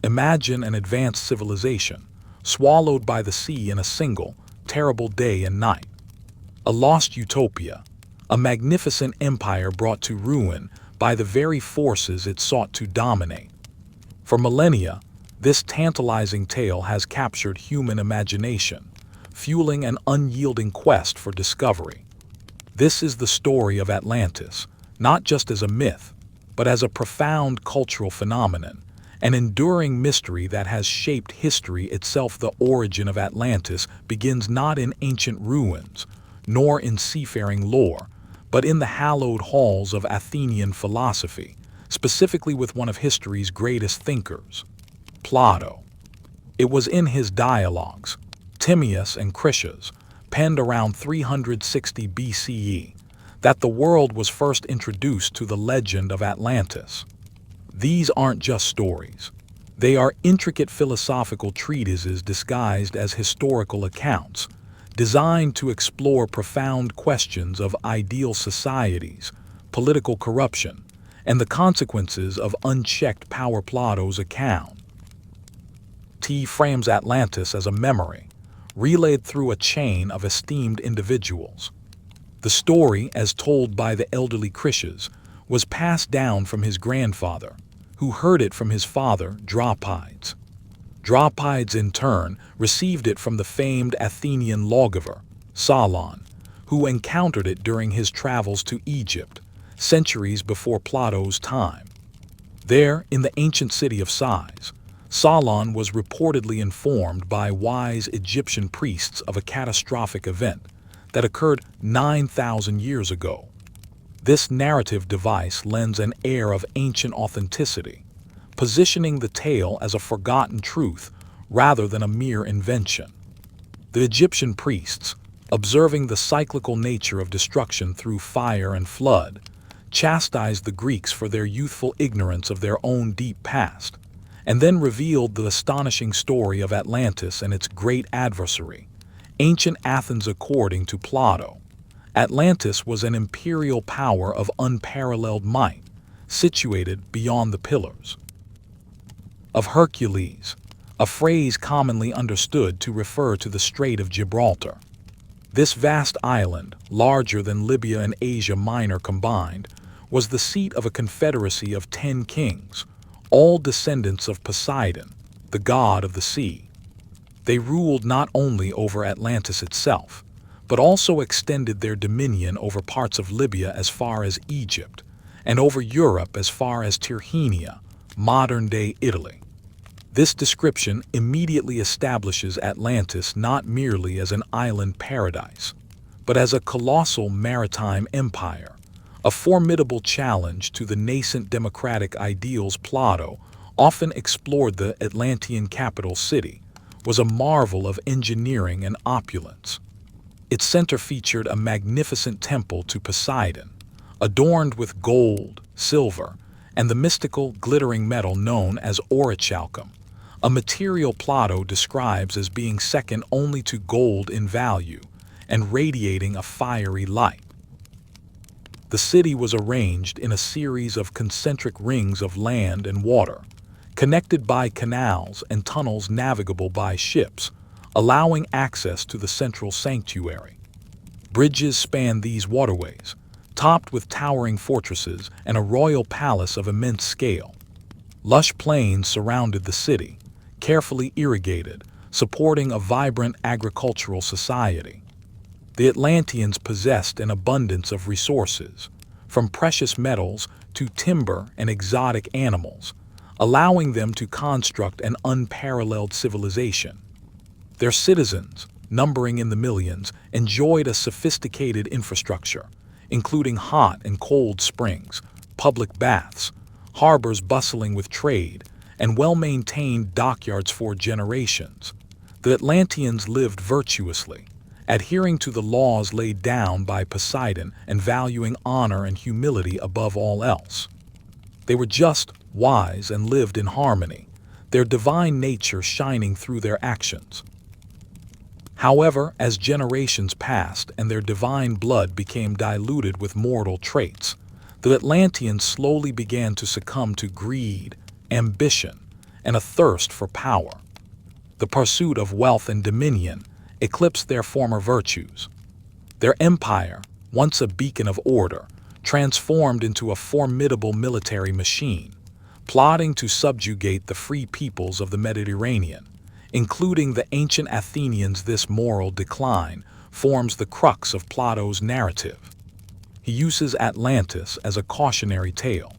Imagine an advanced civilization, swallowed by the sea in a single, terrible day and night. A lost utopia, a magnificent empire brought to ruin by the very forces it sought to dominate. For millennia, this tantalizing tale has captured human imagination, fueling an unyielding quest for discovery. This is the story of Atlantis, not just as a myth, but as a profound cultural phenomenon, an enduring mystery that has shaped history itself. The origin of Atlantis begins not in ancient ruins, nor in seafaring lore, but in the hallowed halls of Athenian philosophy, specifically with one of history's greatest thinkers, Plato. It was in his dialogues, Timaeus and Critias, penned around 360 BCE, that the world was first introduced to the legend of Atlantis. These aren't just stories. They are intricate philosophical treatises disguised as historical accounts, designed to explore profound questions of ideal societies, political corruption, and the consequences of unchecked power. Plato's account frames Atlantis as a memory, relayed through a chain of esteemed individuals. The story, as told by the elderly Critias, was passed down from his grandfather, who heard it from his father, Drapides. Drapides, in turn, received it from the famed Athenian lawgiver, Solon, who encountered it during his travels to Egypt, centuries before Plato's time. There, in the ancient city of Sais, Solon was reportedly informed by wise Egyptian priests of a catastrophic event that occurred 9,000 years ago. This narrative device lends an air of ancient authenticity, positioning the tale as a forgotten truth rather than a mere invention. The Egyptian priests, observing the cyclical nature of destruction through fire and flood, chastised the Greeks for their youthful ignorance of their own deep past, and then revealed the astonishing story of Atlantis and its great adversary, ancient Athens. According to Plato, Atlantis was an imperial power of unparalleled might, situated beyond the Pillars of Hercules, a phrase commonly understood to refer to the Strait of Gibraltar. This vast island, larger than Libya and Asia Minor combined, was the seat of a confederacy of 10 kings, all descendants of Poseidon, the god of the sea. They ruled not only over Atlantis itself, but also extended their dominion over parts of Libya as far as Egypt, and over Europe as far as Tyrrhenia, modern-day Italy. This description immediately establishes Atlantis not merely as an island paradise, but as a colossal maritime empire, a formidable challenge to the nascent democratic ideals. Plato often explored the Atlantean capital city, was a marvel of engineering and opulence. Its center featured a magnificent temple to Poseidon, adorned with gold, silver, and the mystical glittering metal known as orichalcum, a material Plato describes as being second only to gold in value and radiating a fiery light. The city was arranged in a series of concentric rings of land and water, connected by canals and tunnels navigable by ships, allowing access to the central sanctuary. Bridges spanned these waterways, topped with towering fortresses and a royal palace of immense scale. Lush plains surrounded the city, carefully irrigated, supporting a vibrant agricultural society. The Atlanteans possessed an abundance of resources, from precious metals to timber and exotic animals, allowing them to construct an unparalleled civilization. Their citizens, numbering in the millions, enjoyed a sophisticated infrastructure, including hot and cold springs, public baths, harbors bustling with trade, and well-maintained dockyards for generations. The Atlanteans lived virtuously, adhering to the laws laid down by Poseidon and valuing honor and humility above all else. They were just, wise, and lived in harmony, their divine nature shining through their actions. However, as generations passed and their divine blood became diluted with mortal traits, the Atlanteans slowly began to succumb to greed, ambition, and a thirst for power. The pursuit of wealth and dominion eclipsed their former virtues. Their empire, once a beacon of order, transformed into a formidable military machine, plotting to subjugate the free peoples of the Mediterranean, including the ancient Athenians. This moral decline forms the crux of Plato's narrative. He uses Atlantis as a cautionary tale,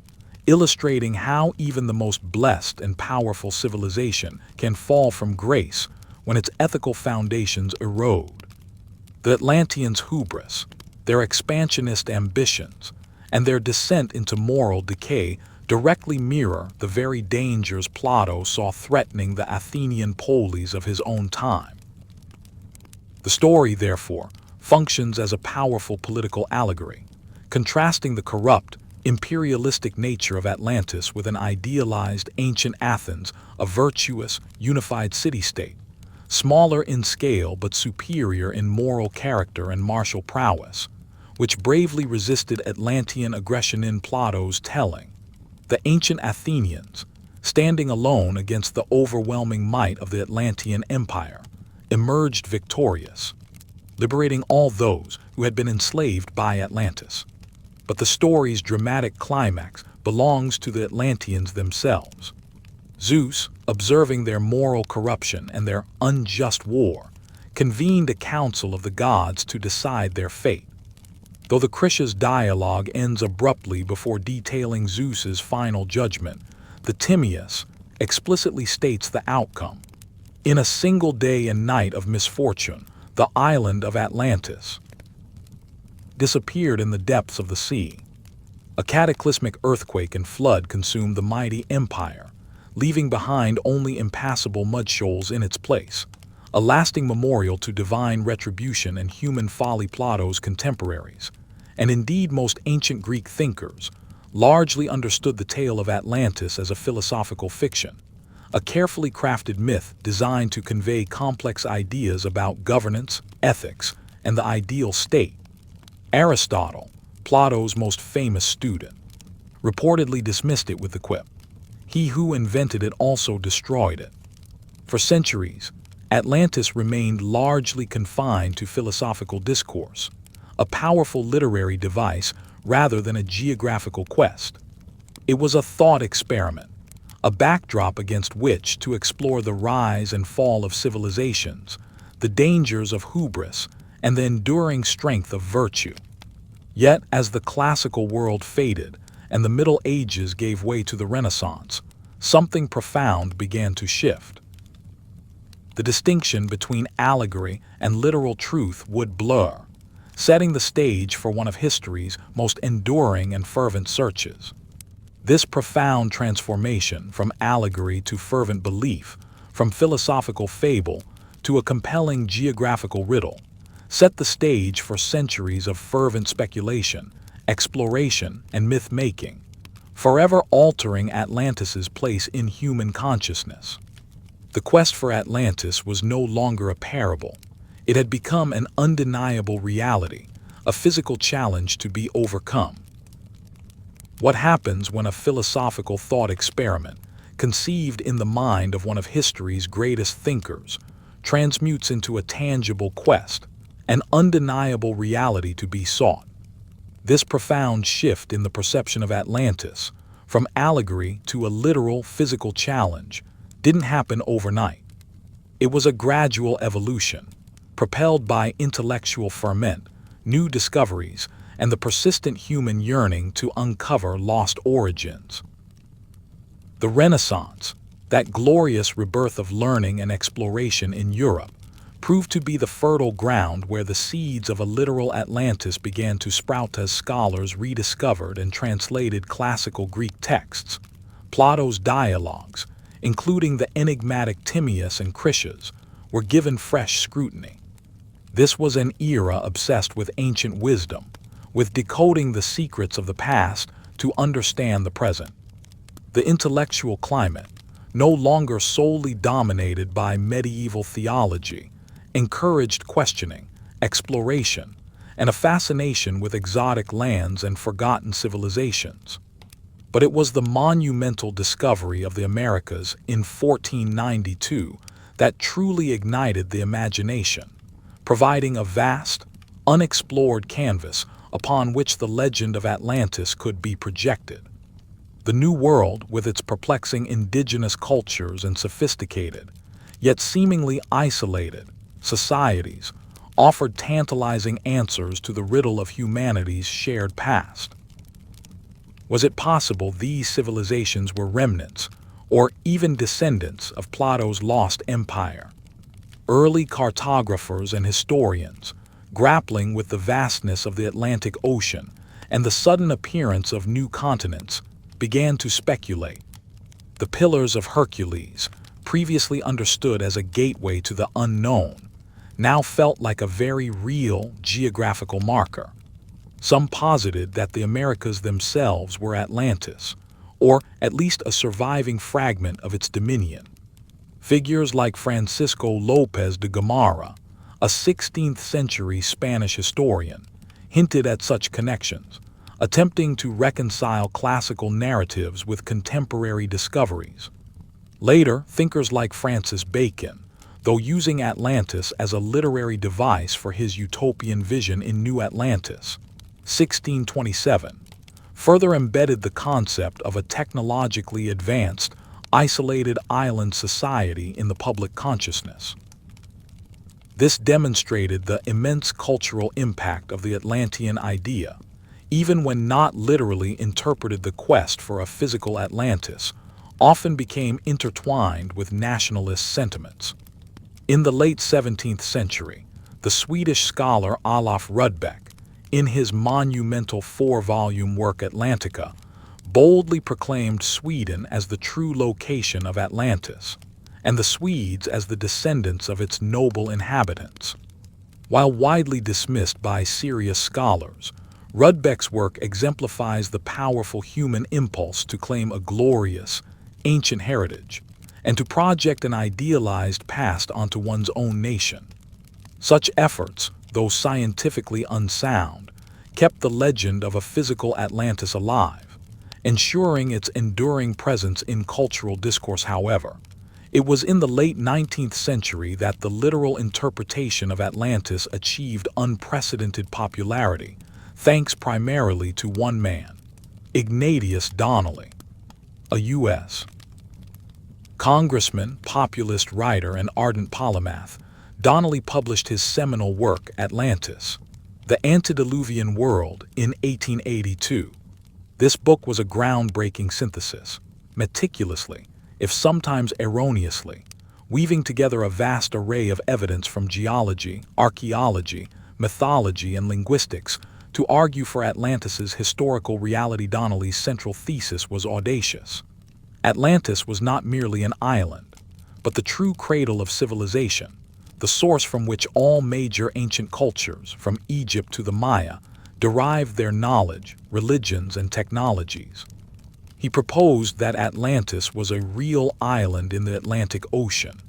illustrating how even the most blessed and powerful civilization can fall from grace when its ethical foundations erode. The Atlanteans' hubris, their expansionist ambitions, and their descent into moral decay directly mirror the very dangers Plato saw threatening the Athenian polis of his own time. The story, therefore, functions as a powerful political allegory, contrasting the corrupt, imperialistic nature of Atlantis with an idealized ancient Athens, a virtuous, unified city-state, smaller in scale but superior in moral character and martial prowess, which bravely resisted Atlantean aggression. In Plato's telling, the ancient Athenians, standing alone against the overwhelming might of the Atlantean Empire, emerged victorious, liberating all those who had been enslaved by Atlantis. But the story's dramatic climax belongs to the Atlanteans themselves. Zeus, observing their moral corruption and their unjust war, convened a council of the gods to decide their fate. Though the Critias dialogue ends abruptly before detailing Zeus's final judgment, the Timaeus explicitly states the outcome. In a single day and night of misfortune, the island of Atlantis disappeared in the depths of the sea. A cataclysmic earthquake and flood consumed the mighty empire, leaving behind only impassable mud shoals in its place, a lasting memorial to divine retribution and human folly. Plato's contemporaries, and indeed most ancient Greek thinkers, largely understood the tale of Atlantis as a philosophical fiction, a carefully crafted myth designed to convey complex ideas about governance, ethics, and the ideal state. Aristotle, Plato's most famous student, reportedly dismissed it with the quip, "He who invented it also destroyed it." For centuries, Atlantis remained largely confined to philosophical discourse, a powerful literary device rather than a geographical quest. It was a thought experiment, a backdrop against which to explore the rise and fall of civilizations, the dangers of hubris, and the enduring strength of virtue. Yet, as the classical world faded and the Middle Ages gave way to the Renaissance, something profound began to shift. The distinction between allegory and literal truth would blur, setting the stage for one of history's most enduring and fervent searches. This profound transformation from allegory to fervent belief, from philosophical fable to a compelling geographical riddle, set the stage for centuries of fervent speculation, exploration, and myth-making, forever altering Atlantis's place in human consciousness. The quest for Atlantis was no longer a parable. It had become an undeniable reality, a physical challenge to be overcome. What happens when a philosophical thought experiment, conceived in the mind of one of history's greatest thinkers, transmutes into a tangible quest, an undeniable reality to be sought? This profound shift in the perception of Atlantis, from allegory to a literal physical challenge, didn't happen overnight. It was a gradual evolution, propelled by intellectual ferment, new discoveries, and the persistent human yearning to uncover lost origins. The Renaissance, that glorious rebirth of learning and exploration in Europe, proved to be the fertile ground where the seeds of a literal Atlantis began to sprout as scholars rediscovered and translated classical Greek texts. Plato's dialogues, including the enigmatic Timaeus and Critias, were given fresh scrutiny. This was an era obsessed with ancient wisdom, with decoding the secrets of the past to understand the present. The intellectual climate, no longer solely dominated by medieval theology, encouraged questioning, exploration, and a fascination with exotic lands and forgotten civilizations. But it was the monumental discovery of the Americas in 1492 that truly ignited the imagination, providing a vast, unexplored canvas upon which the legend of Atlantis could be projected. The New World, with its perplexing indigenous cultures and sophisticated, yet seemingly isolated, societies, offered tantalizing answers to the riddle of humanity's shared past. Was it possible these civilizations were remnants, or even descendants of Plato's lost empire? Early cartographers and historians, grappling with the vastness of the Atlantic Ocean and the sudden appearance of new continents, began to speculate. The Pillars of Hercules, previously understood as a gateway to the unknown, now felt like a very real geographical marker. Some posited that the Americas themselves were Atlantis, or at least a surviving fragment of its dominion. Figures like Francisco López de Gamarra, a 16th-century Spanish historian, hinted at such connections, attempting to reconcile classical narratives with contemporary discoveries. Later, thinkers like Francis Bacon, though using Atlantis as a literary device for his utopian vision in New Atlantis, 1627, further embedded the concept of a technologically advanced, isolated island society in the public consciousness. This demonstrated the immense cultural impact of the Atlantean idea, even when not literally interpreted. The quest for a physical Atlantis often became intertwined with nationalist sentiments. In the late 17th century, the Swedish scholar Olof Rudbeck, in his monumental 4-volume work Atlantica, boldly proclaimed Sweden as the true location of Atlantis, and the Swedes as the descendants of its noble inhabitants. While widely dismissed by serious scholars, Rudbeck's work exemplifies the powerful human impulse to claim a glorious, ancient heritage, and to project an idealized past onto one's own nation. Such efforts, though scientifically unsound, kept the legend of a physical Atlantis alive, ensuring its enduring presence in cultural discourse. However, it was in the late 19th century that the literal interpretation of Atlantis achieved unprecedented popularity, thanks primarily to one man, Ignatius Donnelly, a U.S. congressman, populist writer, and ardent polymath. Donnelly published his seminal work, Atlantis, The Antediluvian World, in 1882. This book was a groundbreaking synthesis, meticulously, if sometimes erroneously, weaving together a vast array of evidence from geology, archaeology, mythology, and linguistics to argue for Atlantis's historical reality. Donnelly's central thesis was audacious. Atlantis was not merely an island, but the true cradle of civilization, the source from which all major ancient cultures, from Egypt to the Maya, derived their knowledge, religions, and technologies. He proposed that Atlantis was a real island in the Atlantic Ocean,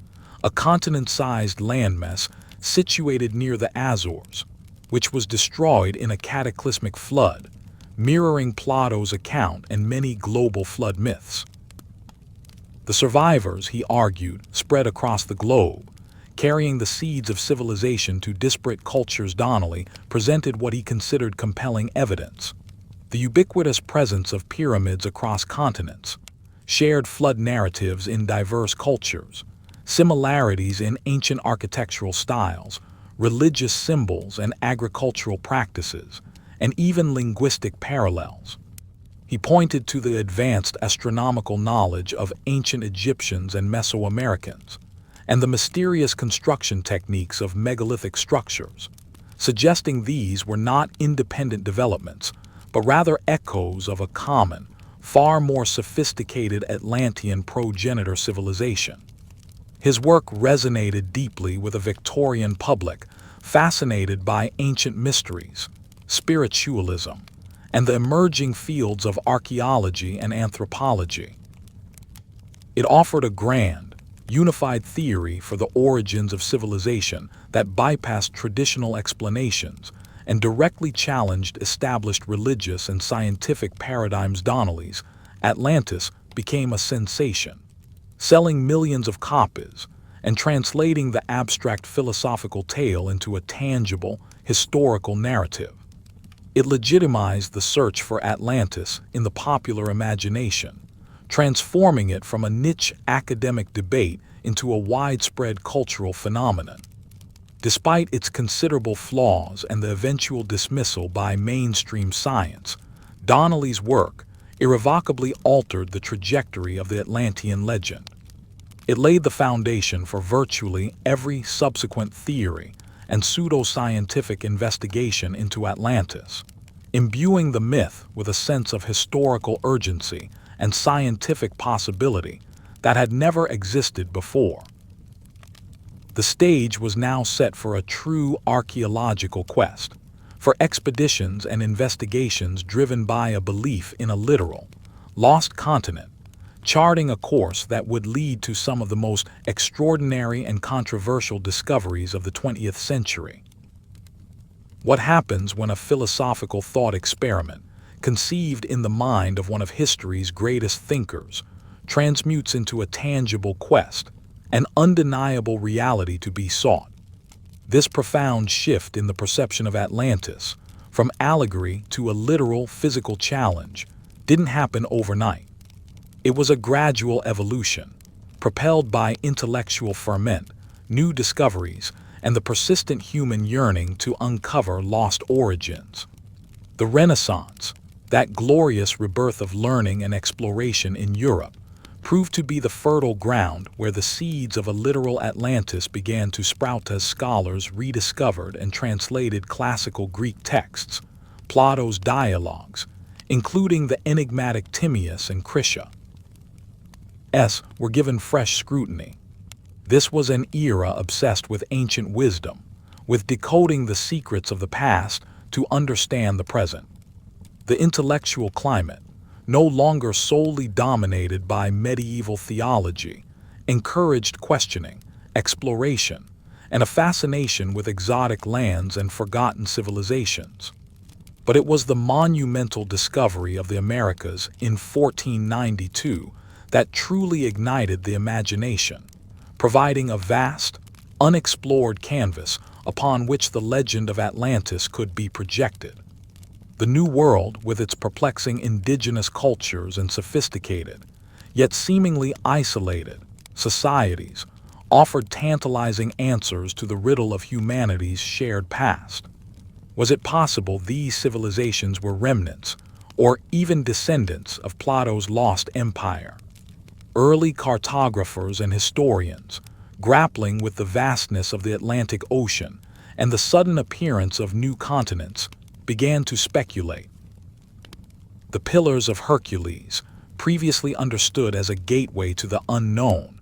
a continent-sized landmass situated near the Azores, which was destroyed in a cataclysmic flood, mirroring Plato's account and many global flood myths. The survivors, he argued, spread across the globe, carrying the seeds of civilization to disparate cultures. Donnelly presented what he considered compelling evidence: the ubiquitous presence of pyramids across continents, shared flood narratives in diverse cultures, similarities in ancient architectural styles, religious symbols and agricultural practices, and even linguistic parallels. He pointed to the advanced astronomical knowledge of ancient Egyptians and Mesoamericans, and the mysterious construction techniques of megalithic structures, suggesting these were not independent developments, but rather echoes of a common, far more sophisticated Atlantean progenitor civilization. His work resonated deeply with a Victorian public fascinated by ancient mysteries, spiritualism, and the emerging fields of archaeology and anthropology. It offered a grand, unified theory for the origins of civilization that bypassed traditional explanations and directly challenged established religious and scientific paradigms. Donnelly's Atlantis became a sensation, selling millions of copies and translating the abstract philosophical tale into a tangible, historical narrative. It legitimized the search for Atlantis in the popular imagination, transforming it from a niche academic debate into a widespread cultural phenomenon. Despite its considerable flaws and the eventual dismissal by mainstream science, Donnelly's work irrevocably altered the trajectory of the Atlantean legend. It laid the foundation for virtually every subsequent theory and pseudoscientific investigation into Atlantis, imbuing the myth with a sense of historical urgency and scientific possibility that had never existed before. The stage was now set for a true archaeological quest, for expeditions and investigations driven by a belief in a literal, lost continent, charting a course that would lead to some of the most extraordinary and controversial discoveries of the 20th century. What happens when a philosophical thought experiment, conceived in the mind of one of history's greatest thinkers, transmutes into a tangible quest, an undeniable reality to be sought? This profound shift in the perception of Atlantis, from allegory to a literal physical challenge, didn't happen overnight. It was a gradual evolution, propelled by intellectual ferment, new discoveries, and the persistent human yearning to uncover lost origins. The Renaissance, that glorious rebirth of learning and exploration in Europe, proved to be the fertile ground where the seeds of a literal Atlantis began to sprout as scholars rediscovered and translated classical Greek texts, Plato's dialogues, including the enigmatic Timaeus and Critias, were given fresh scrutiny. This was an era obsessed with ancient wisdom, with decoding the secrets of the past to understand the present. The intellectual climate, no longer solely dominated by medieval theology, encouraged questioning, exploration, and a fascination with exotic lands and forgotten civilizations. But it was the monumental discovery of the Americas in 1492 that truly ignited the imagination, providing a vast, unexplored canvas upon which the legend of Atlantis could be projected. The New World, with its perplexing indigenous cultures and sophisticated, yet seemingly isolated, societies, offered tantalizing answers to the riddle of humanity's shared past. Was it possible these civilizations were remnants, or even descendants of Plato's lost empire? Early cartographers and historians, grappling with the vastness of the Atlantic Ocean and the sudden appearance of new continents, began to speculate. The Pillars of Hercules, previously understood as a gateway to the unknown,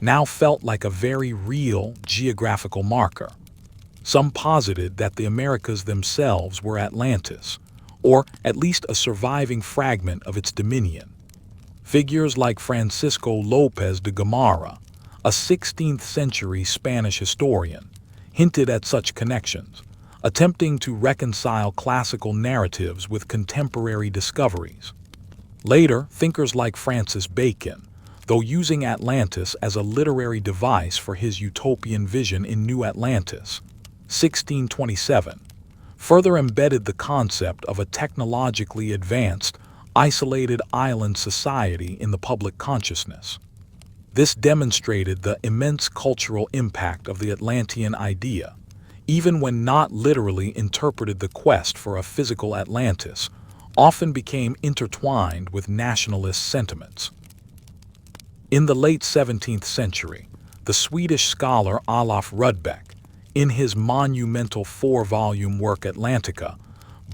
now felt like a very real geographical marker. Some posited that the Americas themselves were Atlantis, or at least a surviving fragment of its dominion. Figures like Francisco López de Gamarra, a 16th-century Spanish historian, hinted at such connections, attempting to reconcile classical narratives with contemporary discoveries. Later, thinkers like Francis Bacon, though using Atlantis as a literary device for his utopian vision in New Atlantis, 1627, further embedded the concept of a technologically advanced, isolated island society in the public consciousness. This demonstrated the immense cultural impact of the Atlantean idea, even when not literally interpreted. The quest for a physical Atlantis often became intertwined with nationalist sentiments. In the late 17th century, the Swedish scholar Olof Rudbeck, in his monumental 4-volume work Atlantica,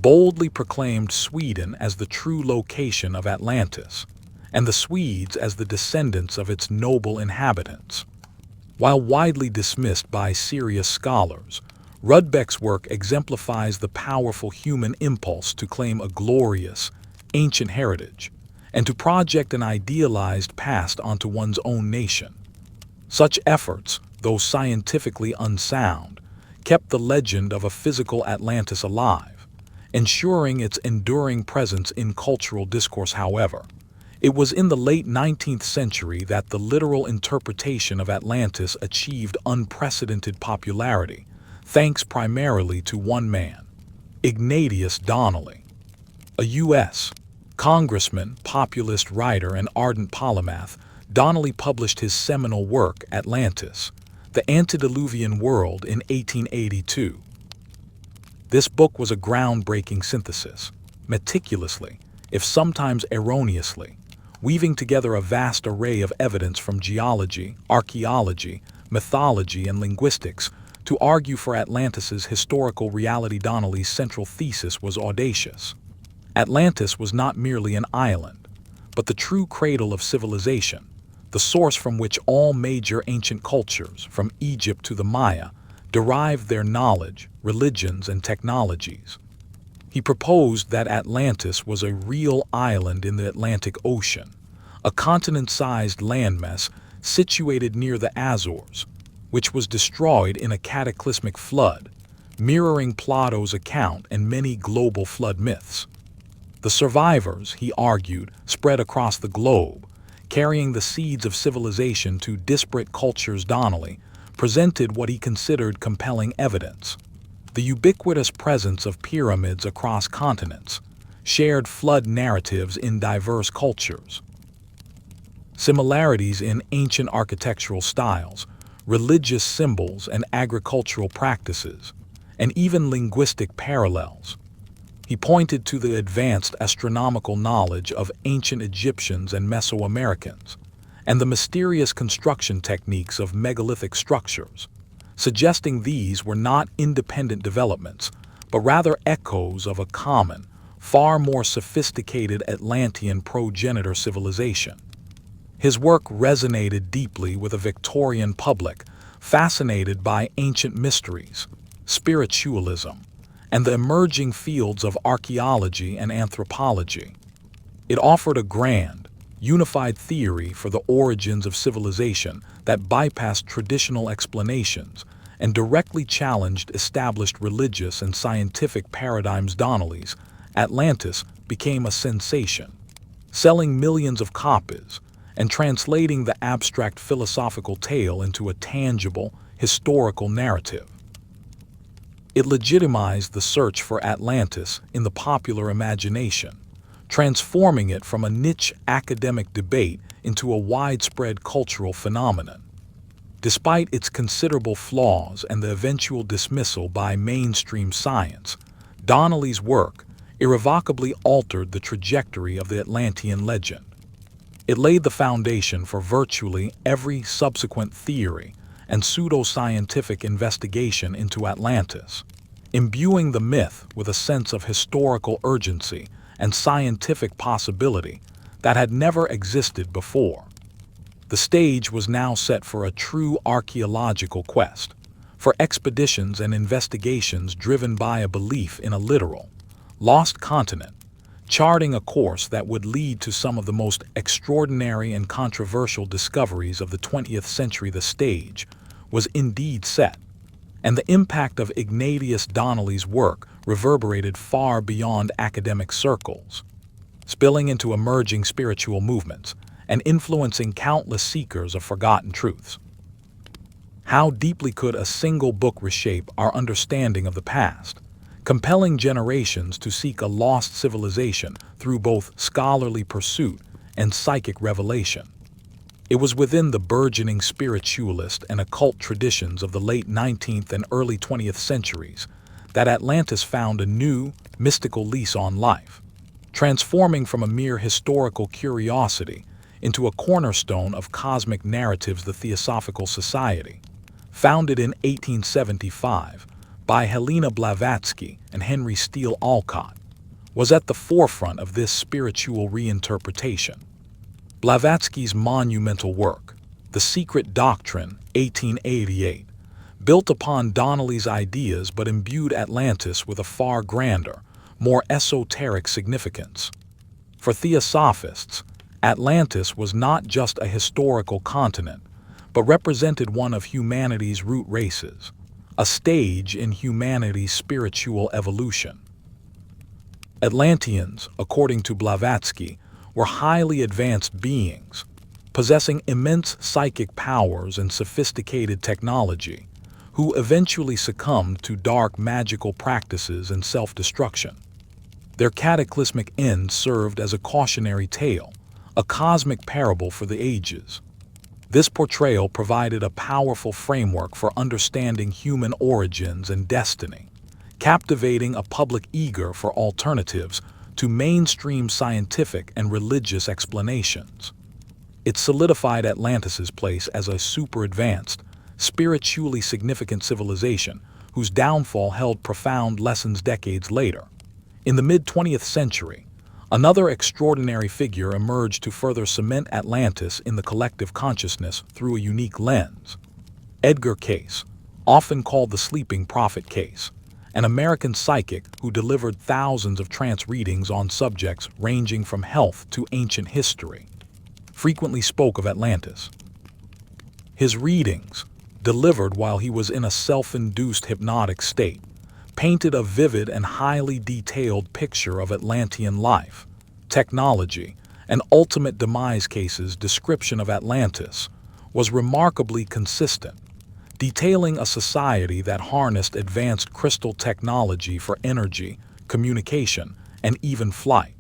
boldly proclaimed Sweden as the true location of Atlantis, and the Swedes as the descendants of its noble inhabitants. While widely dismissed by serious scholars, Rudbeck's work exemplifies the powerful human impulse to claim a glorious, ancient heritage, and to project an idealized past onto one's own nation. Such efforts, though scientifically unsound, kept the legend of a physical Atlantis alive, ensuring its enduring presence in cultural discourse. However, It was in the late 19th century that the literal interpretation of Atlantis achieved unprecedented popularity, thanks primarily to one man, Ignatius Donnelly, a U.S. congressman, populist writer, and ardent polymath. Donnelly published his seminal work, Atlantis, the Antediluvian World, in 1882. This book was a groundbreaking synthesis, meticulously, if sometimes erroneously, weaving together a vast array of evidence from geology, archaeology, mythology, and linguistics to argue for Atlantis's historical reality. Donnelly's central thesis was audacious. Atlantis was not merely an island, but the true cradle of civilization, the source from which all major ancient cultures, from Egypt to the Maya, derived their knowledge, religions, and technologies. He proposed that Atlantis was a real island in the Atlantic Ocean, a continent-sized landmass situated near the Azores, which was destroyed in a cataclysmic flood, mirroring Plato's account and many global flood myths. The survivors, he argued, spread across the globe, carrying the seeds of civilization to disparate cultures. Donnelly presented what he considered compelling evidence: the ubiquitous presence of pyramids across continents, shared flood narratives in diverse cultures, similarities in ancient architectural styles, religious symbols and agricultural practices, and even linguistic parallels. He pointed to the advanced astronomical knowledge of ancient Egyptians and Mesoamericans, and the mysterious construction techniques of megalithic structures, suggesting these were not independent developments, but rather echoes of a common, far more sophisticated Atlantean progenitor civilization. His work resonated deeply with a Victorian public fascinated by ancient mysteries, spiritualism, and the emerging fields of archaeology and anthropology. It offered a grand, unified theory for the origins of civilization that bypassed traditional explanations and directly challenged established religious and scientific paradigms. Donnelly's Atlantis became a sensation, selling millions of copies and translating the abstract philosophical tale into a tangible, historical narrative. It legitimized the search for Atlantis in the popular imagination, transforming it from a niche academic debate into a widespread cultural phenomenon. Despite its considerable flaws and the eventual dismissal by mainstream science, Donnelly's work irrevocably altered the trajectory of the Atlantean legend. It laid the foundation for virtually every subsequent theory and pseudoscientific investigation into Atlantis, imbuing the myth with a sense of historical urgency and scientific possibility that had never existed before. The stage was now set for a true archaeological quest, for expeditions and investigations driven by a belief in a literal, lost continent, charting a course that would lead to some of the most extraordinary and controversial discoveries of the 20th century. The stage was indeed set, and the impact of Ignatius Donnelly's work reverberated far beyond academic circles, spilling into emerging spiritual movements and influencing countless seekers of forgotten truths. How deeply could a single book reshape our understanding of the past, compelling generations to seek a lost civilization through both scholarly pursuit and psychic revelation? It was within the burgeoning spiritualist and occult traditions of the late 19th and early 20th centuries that Atlantis found a new, mystical lease on life, transforming from a mere historical curiosity into a cornerstone of cosmic narratives. The Theosophical Society, founded in 1875 by Helena Blavatsky and Henry Steele Olcott, was at the forefront of this spiritual reinterpretation. Blavatsky's monumental work, The Secret Doctrine, 1888, built upon Donnelly's ideas but imbued Atlantis with a far grander, more esoteric significance. For Theosophists, Atlantis was not just a historical continent, but represented one of humanity's root races, a stage in humanity's spiritual evolution. Atlanteans, according to Blavatsky, were highly advanced beings, possessing immense psychic powers and sophisticated technology, who eventually succumbed to dark magical practices and self-destruction. Their cataclysmic end served as a cautionary tale, a cosmic parable for the ages. This portrayal provided a powerful framework for understanding human origins and destiny, captivating a public eager for alternatives to mainstream scientific and religious explanations. It solidified Atlantis's place as a super-advanced, spiritually significant civilization whose downfall held profound lessons decades later. In the mid-20th century, another extraordinary figure emerged to further cement Atlantis in the collective consciousness through a unique lens. Edgar Cayce, often called the Sleeping Prophet Case, an American psychic who delivered thousands of trance readings on subjects ranging from health to ancient history, frequently spoke of Atlantis. His readings, delivered while he was in a self-induced hypnotic state, painted a vivid and highly detailed picture of Atlantean life, technology, and ultimate demise. Cayce's description of Atlantis was remarkably consistent, detailing a society that harnessed advanced crystal technology for energy, communication, and even flight.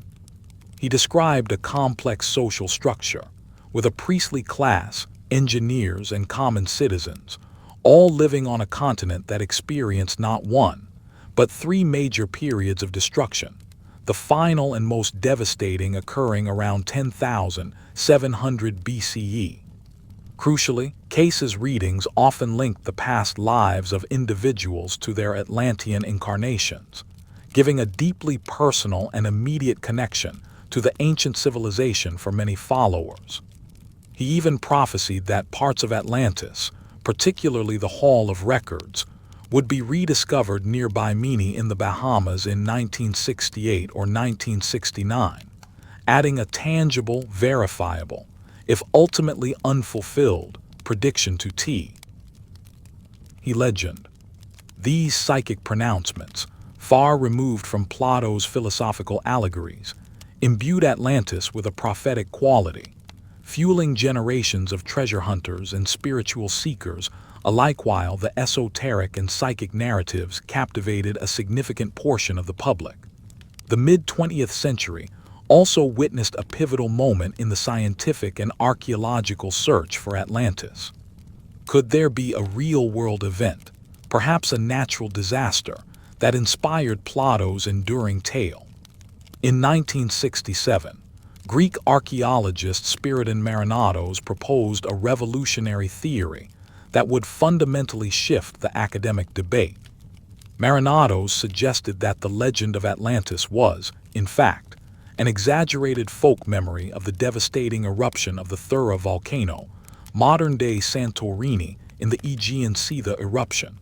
He described a complex social structure, with a priestly class, engineers, and common citizens, all living on a continent that experienced not one, but three major periods of destruction, the final and most devastating occurring around 10,700 BCE. Crucially, Cayce's readings often linked the past lives of individuals to their Atlantean incarnations, giving a deeply personal and immediate connection to the ancient civilization for many followers. He even prophesied that parts of Atlantis, particularly the Hall of Records, would be rediscovered nearby Mini in the Bahamas in 1968 or 1969, adding a tangible, verifiable, if ultimately unfulfilled, prediction to T. He legend. These psychic pronouncements, far removed from Plato's philosophical allegories, imbued Atlantis with a prophetic quality, fueling generations of treasure hunters and spiritual seekers alike, while the esoteric and psychic narratives captivated a significant portion of the public. The mid-20th century also witnessed a pivotal moment in the scientific and archaeological search for Atlantis. Could there be a real-world event, perhaps a natural disaster, that inspired Plato's enduring tale? In 1967, Greek archaeologist Spiridon Marinatos proposed a revolutionary theory that would fundamentally shift the academic debate. Marinatos suggested that the legend of Atlantis was, in fact, an exaggerated folk memory of the devastating eruption of the Thura volcano, modern-day Santorini, in the Aegean Sea. The eruption,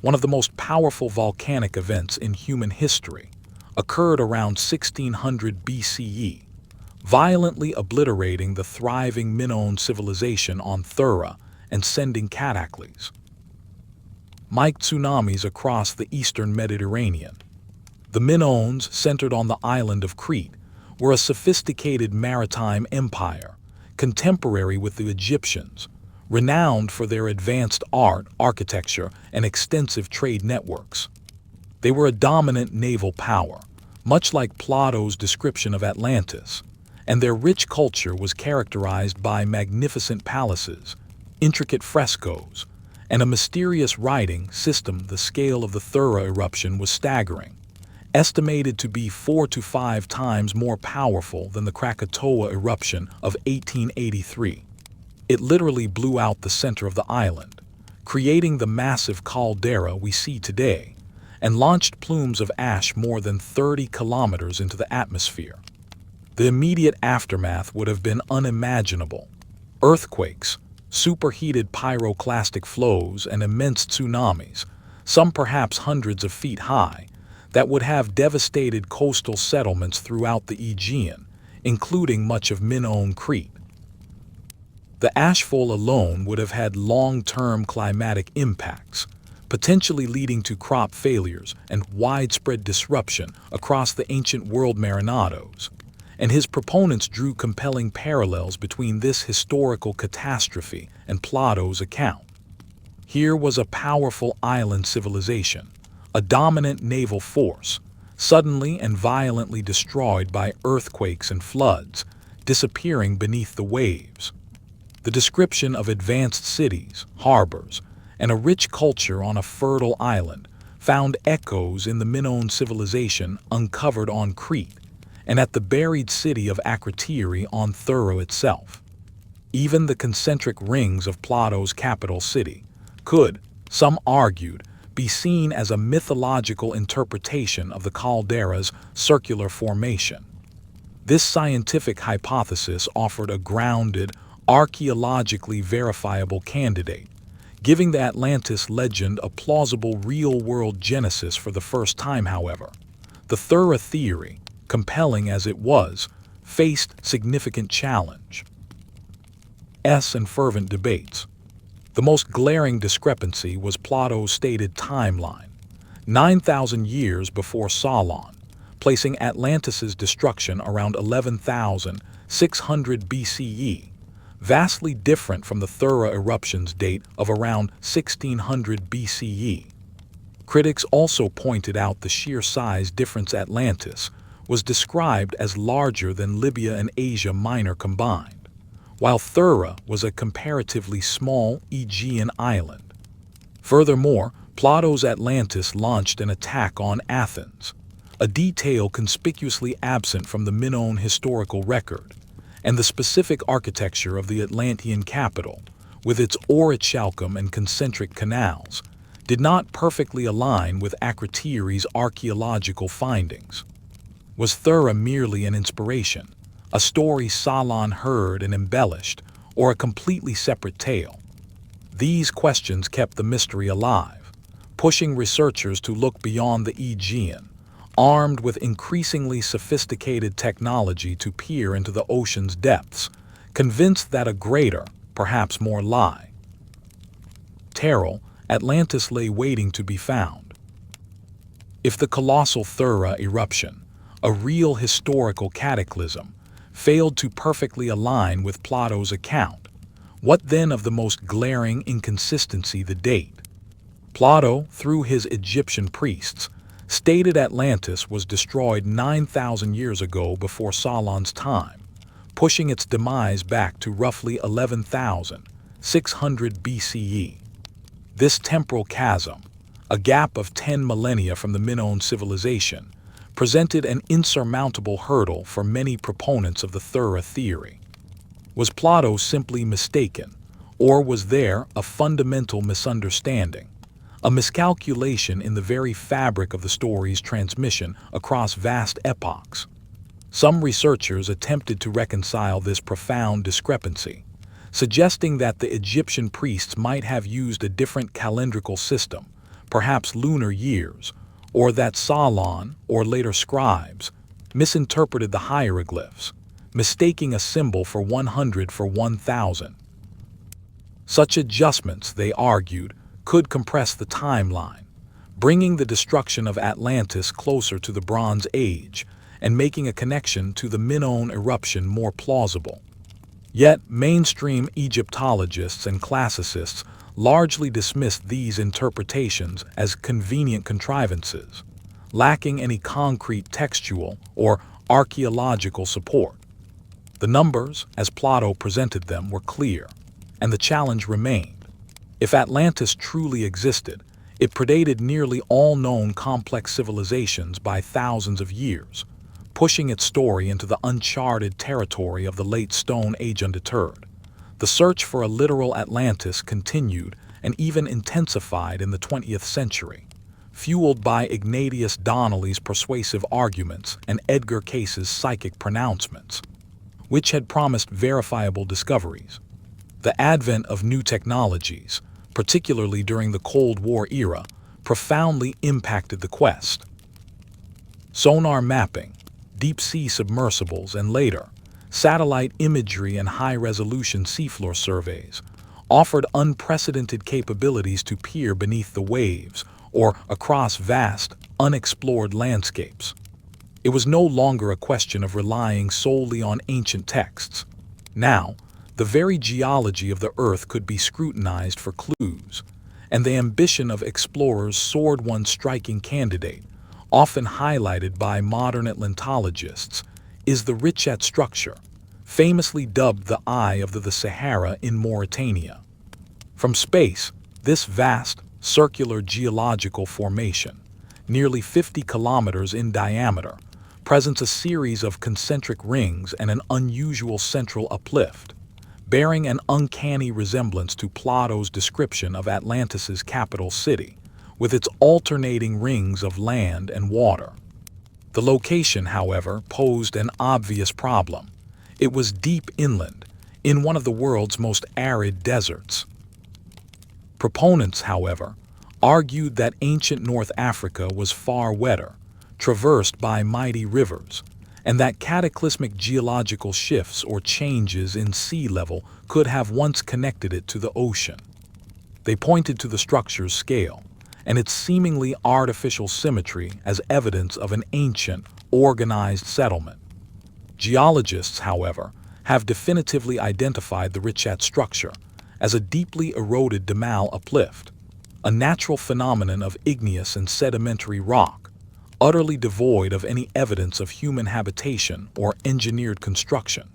one of the most powerful volcanic events in human history, occurred around 1600 BCE, violently obliterating the thriving Minoan civilization on Thura and sending cataclysmic tsunamis across the eastern Mediterranean. The Minoans, centered on the island of Crete, were a sophisticated maritime empire, contemporary with the Egyptians, renowned for their advanced art, architecture, and extensive trade networks. They were a dominant naval power, much like Plato's description of Atlantis, and their rich culture was characterized by magnificent palaces, intricate frescoes, and a mysterious writing system. The scale of the Thura eruption was staggering, estimated to be 4 to 5 times more powerful than the Krakatoa eruption of 1883. It literally blew out the center of the island, creating the massive caldera we see today, and launched plumes of ash more than 30 kilometers into the atmosphere. The immediate aftermath would have been unimaginable. Earthquakes, superheated pyroclastic flows, and immense tsunamis, some perhaps hundreds of feet high, that would have devastated coastal settlements throughout the Aegean, including much of Minoan Crete. The ashfall alone would have had long-term climatic impacts, potentially leading to crop failures and widespread disruption across the ancient world. Marinatos, and his proponents drew compelling parallels between this historical catastrophe and Plato's account. Here was a powerful island civilization, a dominant naval force, suddenly and violently destroyed by earthquakes and floods, disappearing beneath the waves. The description of advanced cities, harbors, and a rich culture on a fertile island found echoes in the Minoan civilization uncovered on Crete and at the buried city of Akrotiri on Thura itself. Even the concentric rings of Plato's capital city could, some argued, be seen as a mythological interpretation of the caldera's circular formation. This scientific hypothesis offered a grounded, archaeologically verifiable candidate, giving the Atlantis legend a plausible real-world genesis for the first time. However, the Thura theory, compelling as it was, faced significant challenge and fervent debates. The most glaring discrepancy was Plato's stated timeline, 9,000 years before Solon, placing Atlantis's destruction around 11,600 BCE, vastly different from the Thura eruption's date of around 1600 BCE. Critics also pointed out the sheer size difference. Atlantis was described as larger than Libya and Asia Minor combined, while Thura was a comparatively small Aegean island. Furthermore, Plato's Atlantis launched an attack on Athens, a detail conspicuously absent from the Minoan historical record, and the specific architecture of the Atlantean capital, with its orichalcum and concentric canals, did not perfectly align with Akrotiri's archaeological findings. Was Thura merely an inspiration, a story Solon heard and embellished, or a completely separate tale? These questions kept the mystery alive, pushing researchers to look beyond the Aegean, armed with increasingly sophisticated technology to peer into the ocean's depths, convinced that a greater, perhaps more terror, Atlantis lay waiting to be found. If the colossal Thura eruption, a real historical cataclysm, failed to perfectly align with Plato's account, what then of the most glaring inconsistency: the date? Plato, through his Egyptian priests, stated Atlantis was destroyed 9,000 years ago before Solon's time, pushing its demise back to roughly 11,600 BCE. This temporal chasm, a gap of 10 millennia from the Minoan civilization, presented an insurmountable hurdle for many proponents of the Thura theory. Was Plato simply mistaken, or was there a fundamental misunderstanding, a miscalculation in the very fabric of the story's transmission across vast epochs? Some researchers attempted to reconcile this profound discrepancy, suggesting that the Egyptian priests might have used a different calendrical system, perhaps lunar years, or that Solon, or later scribes, misinterpreted the hieroglyphs, mistaking a symbol for 100 for 1,000. Such adjustments, they argued, could compress the timeline, bringing the destruction of Atlantis closer to the Bronze Age and making a connection to the Minoan eruption more plausible. Yet, mainstream Egyptologists and classicists largely dismissed these interpretations as convenient contrivances, lacking any concrete textual or archaeological support. The numbers, as Plato presented them, were clear, and the challenge remained. If Atlantis truly existed, it predated nearly all known complex civilizations by thousands of years, pushing its story into the uncharted territory of the Late Stone Age. Undeterred, the search for a literal Atlantis continued and even intensified in the 20th century, fueled by Ignatius Donnelly's persuasive arguments and Edgar Case's psychic pronouncements, which had promised verifiable discoveries. The advent of new technologies, particularly during the Cold War era, profoundly impacted the quest. Sonar mapping, deep-sea submersibles, and later, satellite imagery and high-resolution seafloor surveys offered unprecedented capabilities to peer beneath the waves or across vast, unexplored landscapes. It was no longer a question of relying solely on ancient texts. Now, the very geology of the Earth could be scrutinized for clues, and the ambition of explorers soared. One striking candidate, often highlighted by modern Atlantologists, is the Richat structure, famously dubbed the Eye of the Sahara in Mauritania. From space, this vast, circular geological formation, nearly 50 kilometers in diameter, presents a series of concentric rings and an unusual central uplift, bearing an uncanny resemblance to Plato's description of Atlantis's capital city, with its alternating rings of land and water. The location, however, posed an obvious problem. It was deep inland, in one of the world's most arid deserts. Proponents, however, argued that ancient North Africa was far wetter, traversed by mighty rivers, and that cataclysmic geological shifts or changes in sea level could have once connected it to the ocean. They pointed to the structure's scale and its seemingly artificial symmetry as evidence of an ancient, organized settlement. Geologists, however, have definitively identified the Richat structure as a deeply eroded Damal uplift, a natural phenomenon of igneous and sedimentary rock, utterly devoid of any evidence of human habitation or engineered construction,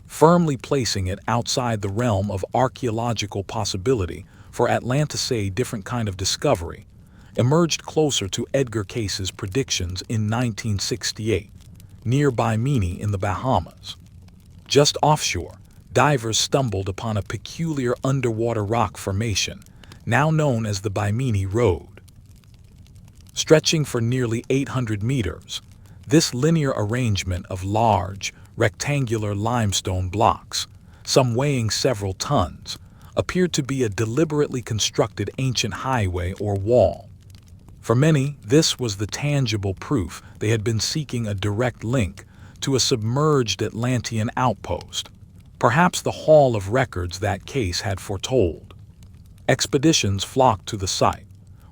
firmly placing it outside the realm of archaeological possibility. For Atlantis, a different kind of discovery emerged closer to Edgar Case's predictions in 1968, near Bimini in the Bahamas. Just offshore, divers stumbled upon a peculiar underwater rock formation, now known as the Bimini Road. Stretching for nearly 800 meters, this linear arrangement of large, rectangular limestone blocks, some weighing several tons, appeared to be a deliberately constructed ancient highway or wall. For many, this was the tangible proof they had been seeking, a direct link to a submerged Atlantean outpost, perhaps the Hall of Records that Case had foretold. Expeditions flocked to the site,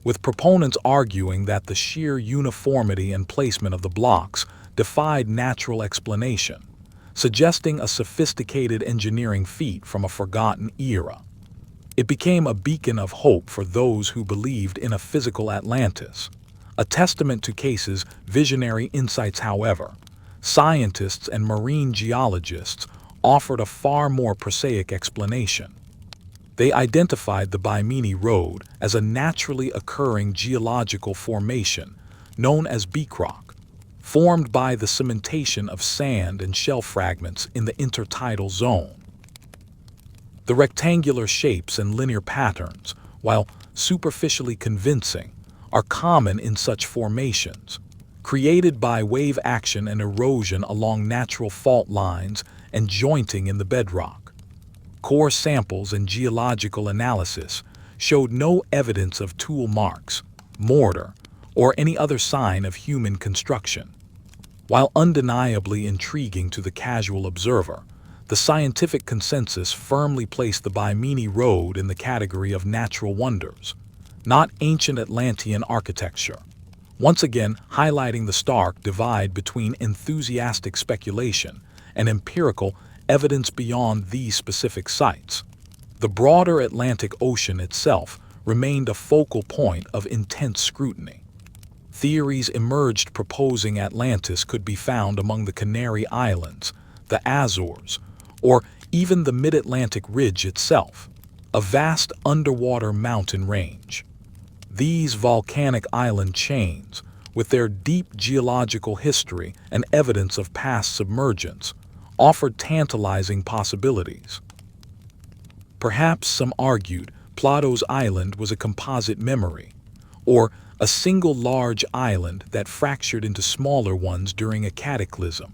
with proponents arguing that the sheer uniformity and placement of the blocks defied natural explanation, suggesting a sophisticated engineering feat from a forgotten era. It became a beacon of hope for those who believed in a physical Atlantis, a testament to Case's visionary insights. However, scientists and marine geologists offered a far more prosaic explanation. They identified the Bimini Road as a naturally occurring geological formation known as beak rock, formed by the cementation of sand and shell fragments in the intertidal zone. The rectangular shapes and linear patterns, while superficially convincing, are common in such formations, created by wave action and erosion along natural fault lines and jointing in the bedrock. Core samples and geological analysis showed no evidence of tool marks, mortar, or any other sign of human construction. While undeniably intriguing to the casual observer, the scientific consensus firmly placed the Bimini Road in the category of natural wonders, not ancient Atlantean architecture, once again highlighting the stark divide between enthusiastic speculation and empirical evidence beyond these specific sites. The broader Atlantic Ocean itself remained a focal point of intense scrutiny. Theories emerged proposing Atlantis could be found among the Canary Islands, the Azores, or even the Mid-Atlantic Ridge itself, a vast underwater mountain range. These volcanic island chains, with their deep geological history and evidence of past submergence, offered tantalizing possibilities. Perhaps some argued Plato's island was a composite memory, or a single large island that fractured into smaller ones during a cataclysm.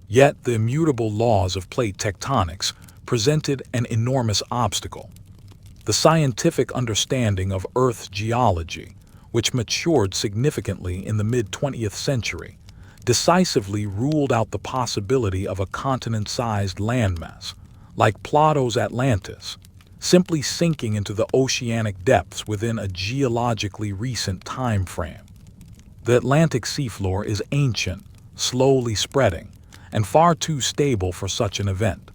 Yet the immutable laws of plate tectonics presented an enormous obstacle. The scientific understanding of Earth's geology, which matured significantly in the mid-20th century, decisively ruled out the possibility of a continent-sized landmass, like Plato's Atlantis, simply sinking into the oceanic depths within a geologically recent time frame. The Atlantic seafloor is ancient, slowly spreading, and far too stable for such an event.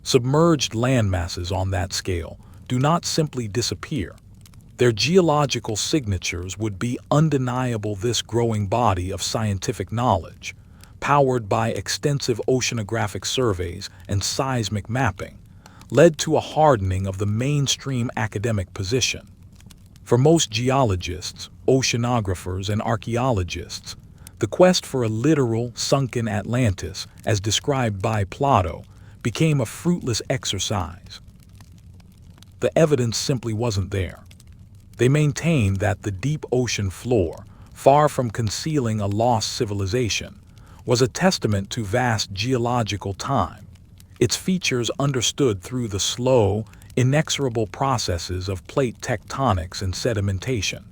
Submerged landmasses on that scale do not simply disappear. Their geological signatures would be undeniable. This growing body of scientific knowledge, powered by extensive oceanographic surveys and seismic mapping, led to a hardening of the mainstream academic position. For most geologists, oceanographers, and archaeologists, the quest for a literal sunken Atlantis, as described by Plato, became a fruitless exercise. The evidence simply wasn't there. They maintained that the deep ocean floor, far from concealing a lost civilization, was a testament to vast geological time, its features understood through the slow, inexorable processes of plate tectonics and sedimentation.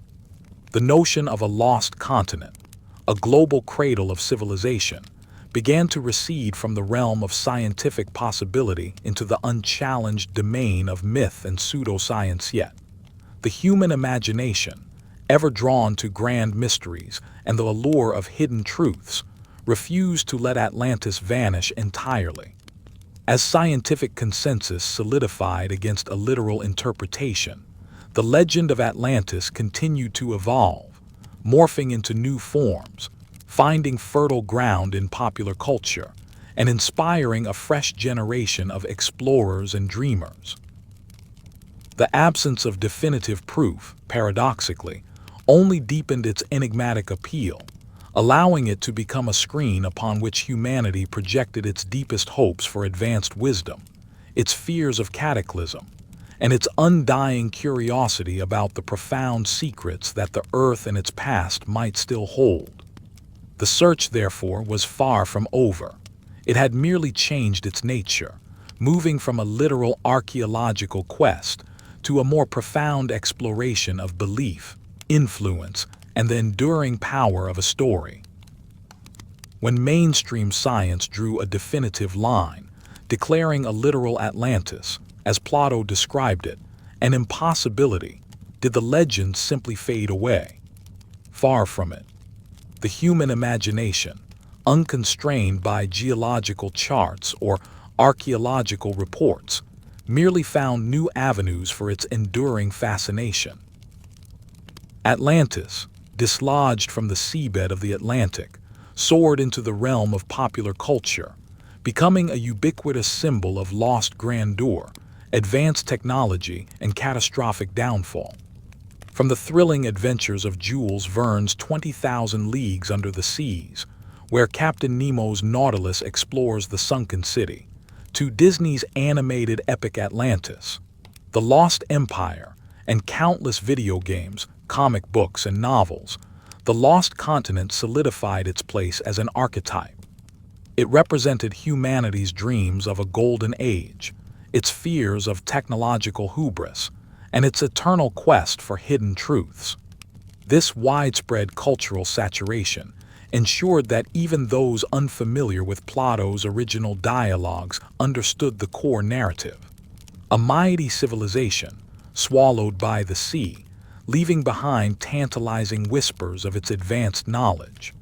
The notion of a lost continent, a global cradle of civilization, began to recede from the realm of scientific possibility into the unchallenged domain of myth and pseudoscience. Yet the human imagination, ever drawn to grand mysteries and the allure of hidden truths, refused to let Atlantis vanish entirely. As scientific consensus solidified against a literal interpretation, the legend of Atlantis continued to evolve, morphing into new forms, finding fertile ground in popular culture, and inspiring a fresh generation of explorers and dreamers. The absence of definitive proof, paradoxically, only deepened its enigmatic appeal, allowing it to become a screen upon which humanity projected its deepest hopes for advanced wisdom, its fears of cataclysm, and its undying curiosity about the profound secrets that the Earth and its past might still hold. The search, therefore, was far from over. It had merely changed its nature, moving from a literal archaeological quest to a more profound exploration of belief, influence, and the enduring power of a story. When mainstream science drew a definitive line, declaring a literal Atlantis, as Plato described it, an impossibility, did the legend simply fade away? Far from it. The human imagination, unconstrained by geological charts or archaeological reports, merely found new avenues for its enduring fascination. Atlantis, dislodged from the seabed of the Atlantic, soared into the realm of popular culture, becoming a ubiquitous symbol of lost grandeur, advanced technology, and catastrophic downfall. From the thrilling adventures of Jules Verne's 20,000 Leagues Under the Seas, where Captain Nemo's Nautilus explores the sunken city, to Disney's animated epic Atlantis, The Lost Empire, and countless video games, comic books, and novels, the lost continent solidified its place as an archetype. It represented humanity's dreams of a golden age, its fears of technological hubris, and its eternal quest for hidden truths. This widespread cultural saturation ensured that even those unfamiliar with Plato's original dialogues understood the core narrative. A mighty civilization, swallowed by the sea, leaving behind tantalizing whispers of its advanced knowledge.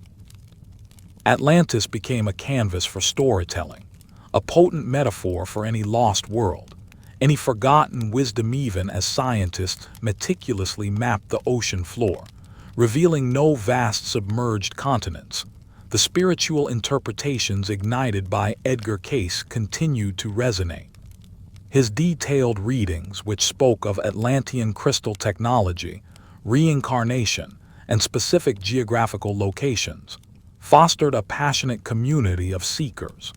Atlantis became a canvas for storytelling, a potent metaphor for any lost world, any forgotten wisdom, even as scientists meticulously mapped the ocean floor, revealing no vast submerged continents. The spiritual interpretations ignited by Edgar Cayce continued to resonate. His detailed readings, which spoke of Atlantean crystal technology, reincarnation, and specific geographical locations, fostered a passionate community of seekers.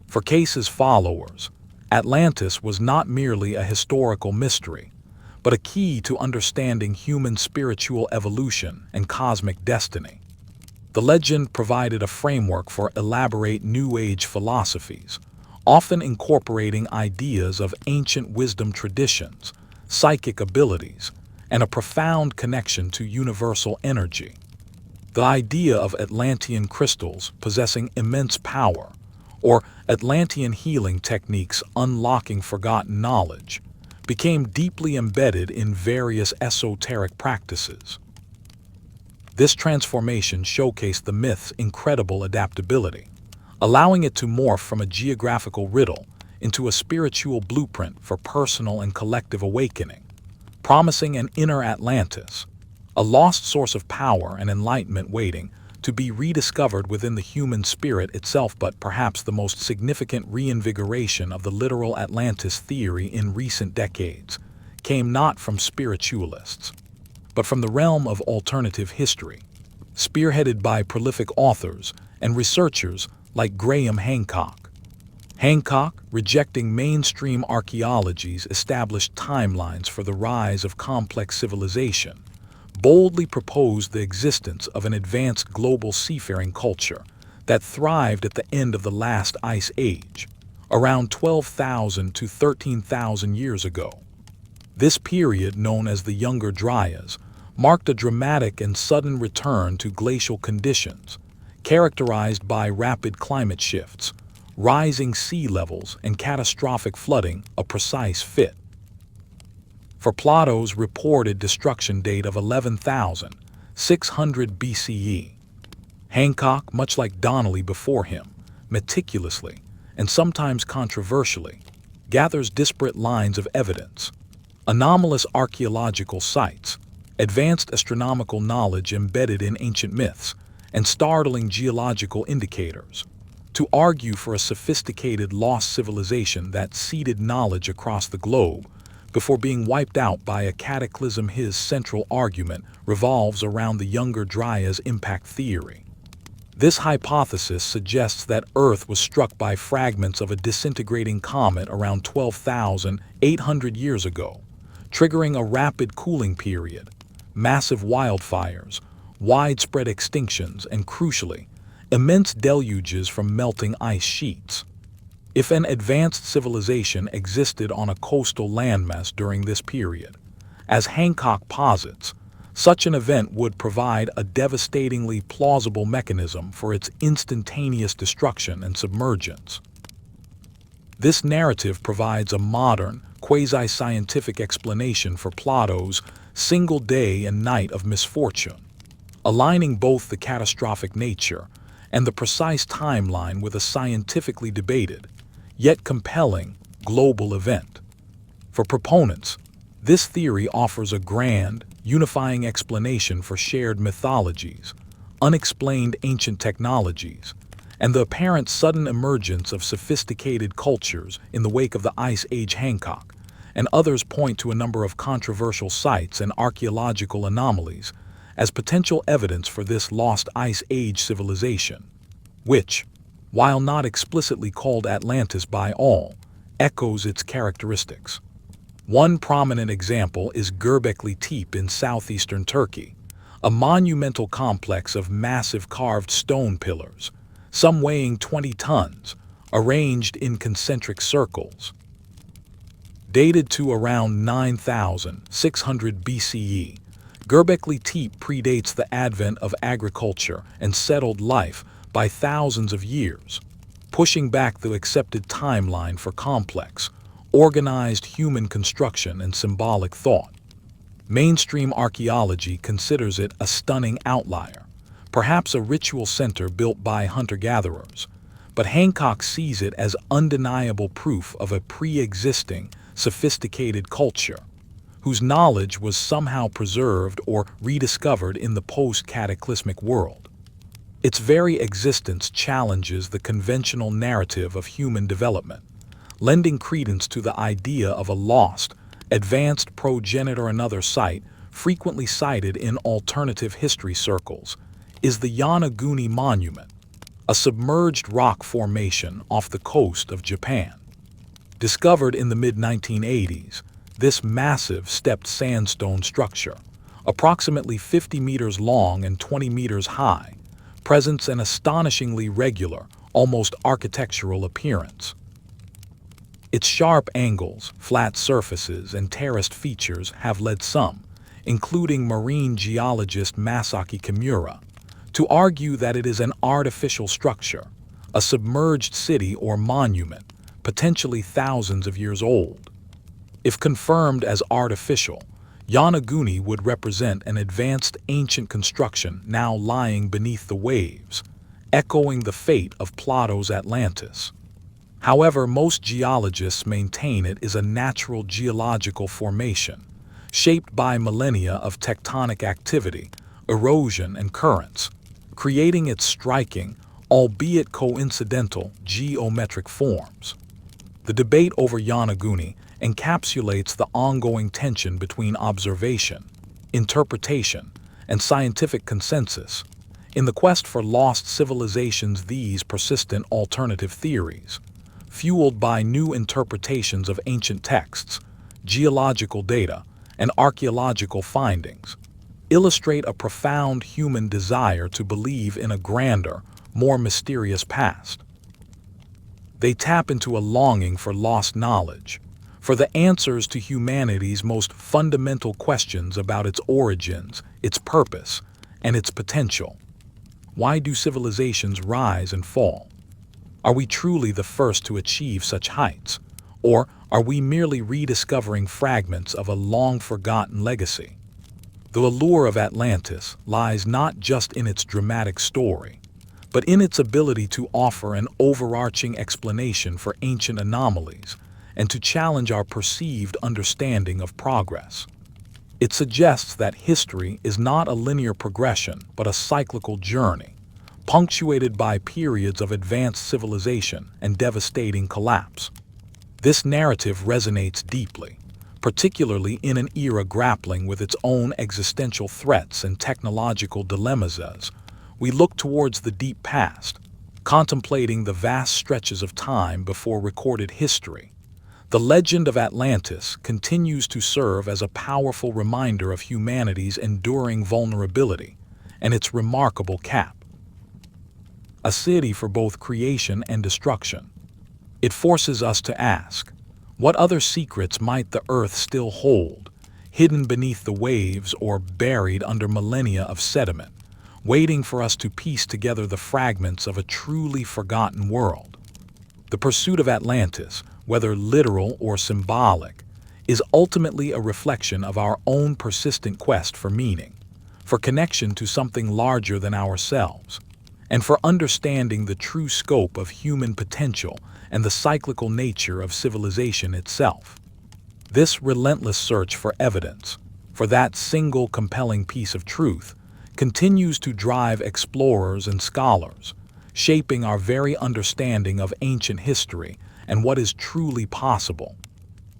For Cayce's followers, Atlantis was not merely a historical mystery, but a key to understanding human spiritual evolution and cosmic destiny. The legend provided a framework for elaborate New Age philosophies, often incorporating ideas of ancient wisdom traditions, psychic abilities, and a profound connection to universal energy. The idea of Atlantean crystals possessing immense power, or Atlantean healing techniques unlocking forgotten knowledge, became deeply embedded in various esoteric practices. This transformation showcased the myth's incredible adaptability, allowing it to morph from a geographical riddle into a spiritual blueprint for personal and collective awakening, promising an inner Atlantis, a lost source of power and enlightenment waiting to be rediscovered within the human spirit itself. But perhaps the most significant reinvigoration of the literal Atlantis theory in recent decades came not from spiritualists, but from the realm of alternative history, spearheaded by prolific authors and researchers like Graham Hancock. Hancock, rejecting mainstream archaeology's established timelines for the rise of complex civilization, boldly proposed the existence of an advanced global seafaring culture that thrived at the end of the last ice age, around 12,000 to 13,000 years ago. This period, known as the Younger Dryas, marked a dramatic and sudden return to glacial conditions, characterized by rapid climate shifts, rising sea levels, and catastrophic flooding, a precise fit for Plato's reported destruction date of 11,600 BCE. Hancock, much like Donnelly before him, meticulously, and sometimes controversially, gathers disparate lines of evidence, anomalous archaeological sites, advanced astronomical knowledge embedded in ancient myths, and startling geological indicators, to argue for a sophisticated lost civilization that seeded knowledge across the globe before being wiped out by a cataclysm. His central argument revolves around the Younger Dryas impact theory. This hypothesis suggests that Earth was struck by fragments of a disintegrating comet around 12,800 years ago, triggering a rapid cooling period, massive wildfires, widespread extinctions, and crucially, immense deluges from melting ice sheets. If an advanced civilization existed on a coastal landmass during this period, as Hancock posits, such an event would provide a devastatingly plausible mechanism for its instantaneous destruction and submergence. This narrative provides a modern, quasi-scientific explanation for Plato's single day and night of misfortune, aligning both the catastrophic nature and the precise timeline with a scientifically debated, yet compelling, global event. For proponents, this theory offers a grand, unifying explanation for shared mythologies, unexplained ancient technologies, and the apparent sudden emergence of sophisticated cultures in the wake of the Ice Age. Hancock and others point to a number of controversial sites and archaeological anomalies as potential evidence for this lost Ice Age civilization, which, while not explicitly called Atlantis by all, echoes its characteristics. One prominent example is Göbekli Tepe in southeastern Turkey, a monumental complex of massive carved stone pillars, some weighing 20 tons, arranged in concentric circles. Dated to around 9,600 BCE, Göbekli Tepe predates the advent of agriculture and settled life by thousands of years, pushing back the accepted timeline for complex, organized human construction and symbolic thought. Mainstream archaeology considers it a stunning outlier, perhaps a ritual center built by hunter-gatherers, but Hancock sees it as undeniable proof of a pre-existing, sophisticated culture, whose knowledge was somehow preserved or rediscovered in the post-cataclysmic world. Its very existence challenges the conventional narrative of human development, lending credence to the idea of a lost, advanced progenitor. Another site, frequently cited in alternative history circles, is the Yonaguni Monument, a submerged rock formation off the coast of Japan. Discovered in the mid-1980s, this massive stepped sandstone structure, approximately 50 meters long and 20 meters high, presents an astonishingly regular, almost architectural appearance. Its sharp angles, flat surfaces, and terraced features have led some, including marine geologist Masaki Kimura, to argue that it is an artificial structure, a submerged city or monument, potentially thousands of years old. If confirmed as artificial, Yonaguni would represent an advanced ancient construction now lying beneath the waves, echoing the fate of Plato's Atlantis. However, most geologists maintain it is a natural geological formation, shaped by millennia of tectonic activity, erosion, and currents, creating its striking, albeit coincidental, geometric forms. The debate over Yonaguni encapsulates the ongoing tension between observation, interpretation, and scientific consensus. In the quest for lost civilizations, these persistent alternative theories, fueled by new interpretations of ancient texts, geological data, and archaeological findings, illustrate a profound human desire to believe in a grander, more mysterious past. They tap into a longing for lost knowledge, for the answers to humanity's most fundamental questions about its origins, its purpose, and its potential. Why do civilizations rise and fall? Are we truly the first to achieve such heights, or are we merely rediscovering fragments of a long-forgotten legacy? The allure of Atlantis lies not just in its dramatic story, but in its ability to offer an overarching explanation for ancient anomalies and to challenge our perceived understanding of progress. It suggests that history is not a linear progression but a cyclical journey, punctuated by periods of advanced civilization and devastating collapse. This narrative resonates deeply, particularly in an era grappling with its own existential threats and technological dilemmas as we look towards the deep past, contemplating the vast stretches of time before recorded history. The legend of Atlantis continues to serve as a powerful reminder of humanity's enduring vulnerability and its remarkable cap. A city for both creation and destruction. It forces us to ask, what other secrets might the Earth still hold, hidden beneath the waves or buried under millennia of sediment, waiting for us to piece together the fragments of a truly forgotten world? The pursuit of Atlantis, whether literal or symbolic, is ultimately a reflection of our own persistent quest for meaning, for connection to something larger than ourselves, and for understanding the true scope of human potential and the cyclical nature of civilization itself. This relentless search for evidence, for that single compelling piece of truth, continues to drive explorers and scholars, shaping our very understanding of ancient history and what is truly possible.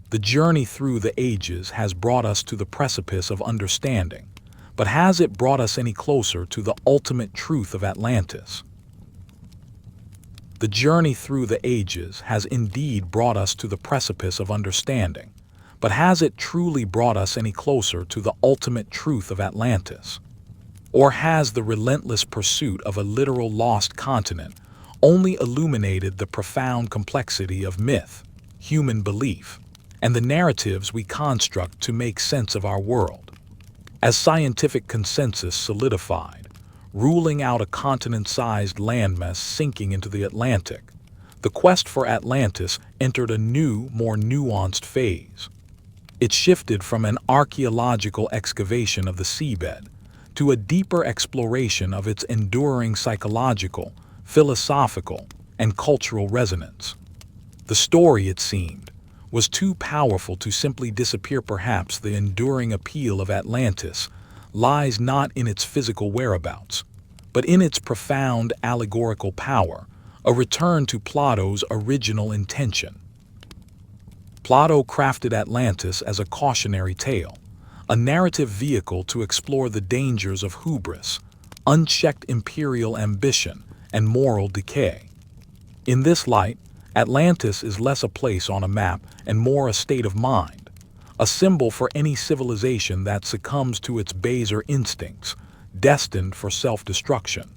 The journey through the ages has brought us to the precipice of understanding, but has it brought us any closer to the ultimate truth of Atlantis? The journey through the ages has indeed brought us to the precipice of understanding, but has it truly brought us any closer to the ultimate truth of Atlantis? Or has the relentless pursuit of a literal lost continent only illuminated the profound complexity of myth, human belief, and the narratives we construct to make sense of our world? As scientific consensus solidified, ruling out a continent-sized landmass sinking into the Atlantic, the quest for Atlantis entered a new, more nuanced phase. It shifted from an archaeological excavation of the seabed to a deeper exploration of its enduring psychological, philosophical, and cultural resonance. The story, it seemed, was too powerful to simply disappear. Perhaps the enduring appeal of Atlantis lies not in its physical whereabouts, but in its profound allegorical power, a return to Plato's original intention. Plato crafted Atlantis as a cautionary tale, a narrative vehicle to explore the dangers of hubris, unchecked imperial ambition, and moral decay. In this light, Atlantis is less a place on a map and more a state of mind, a symbol for any civilization that succumbs to its baser instincts, destined for self-destruction.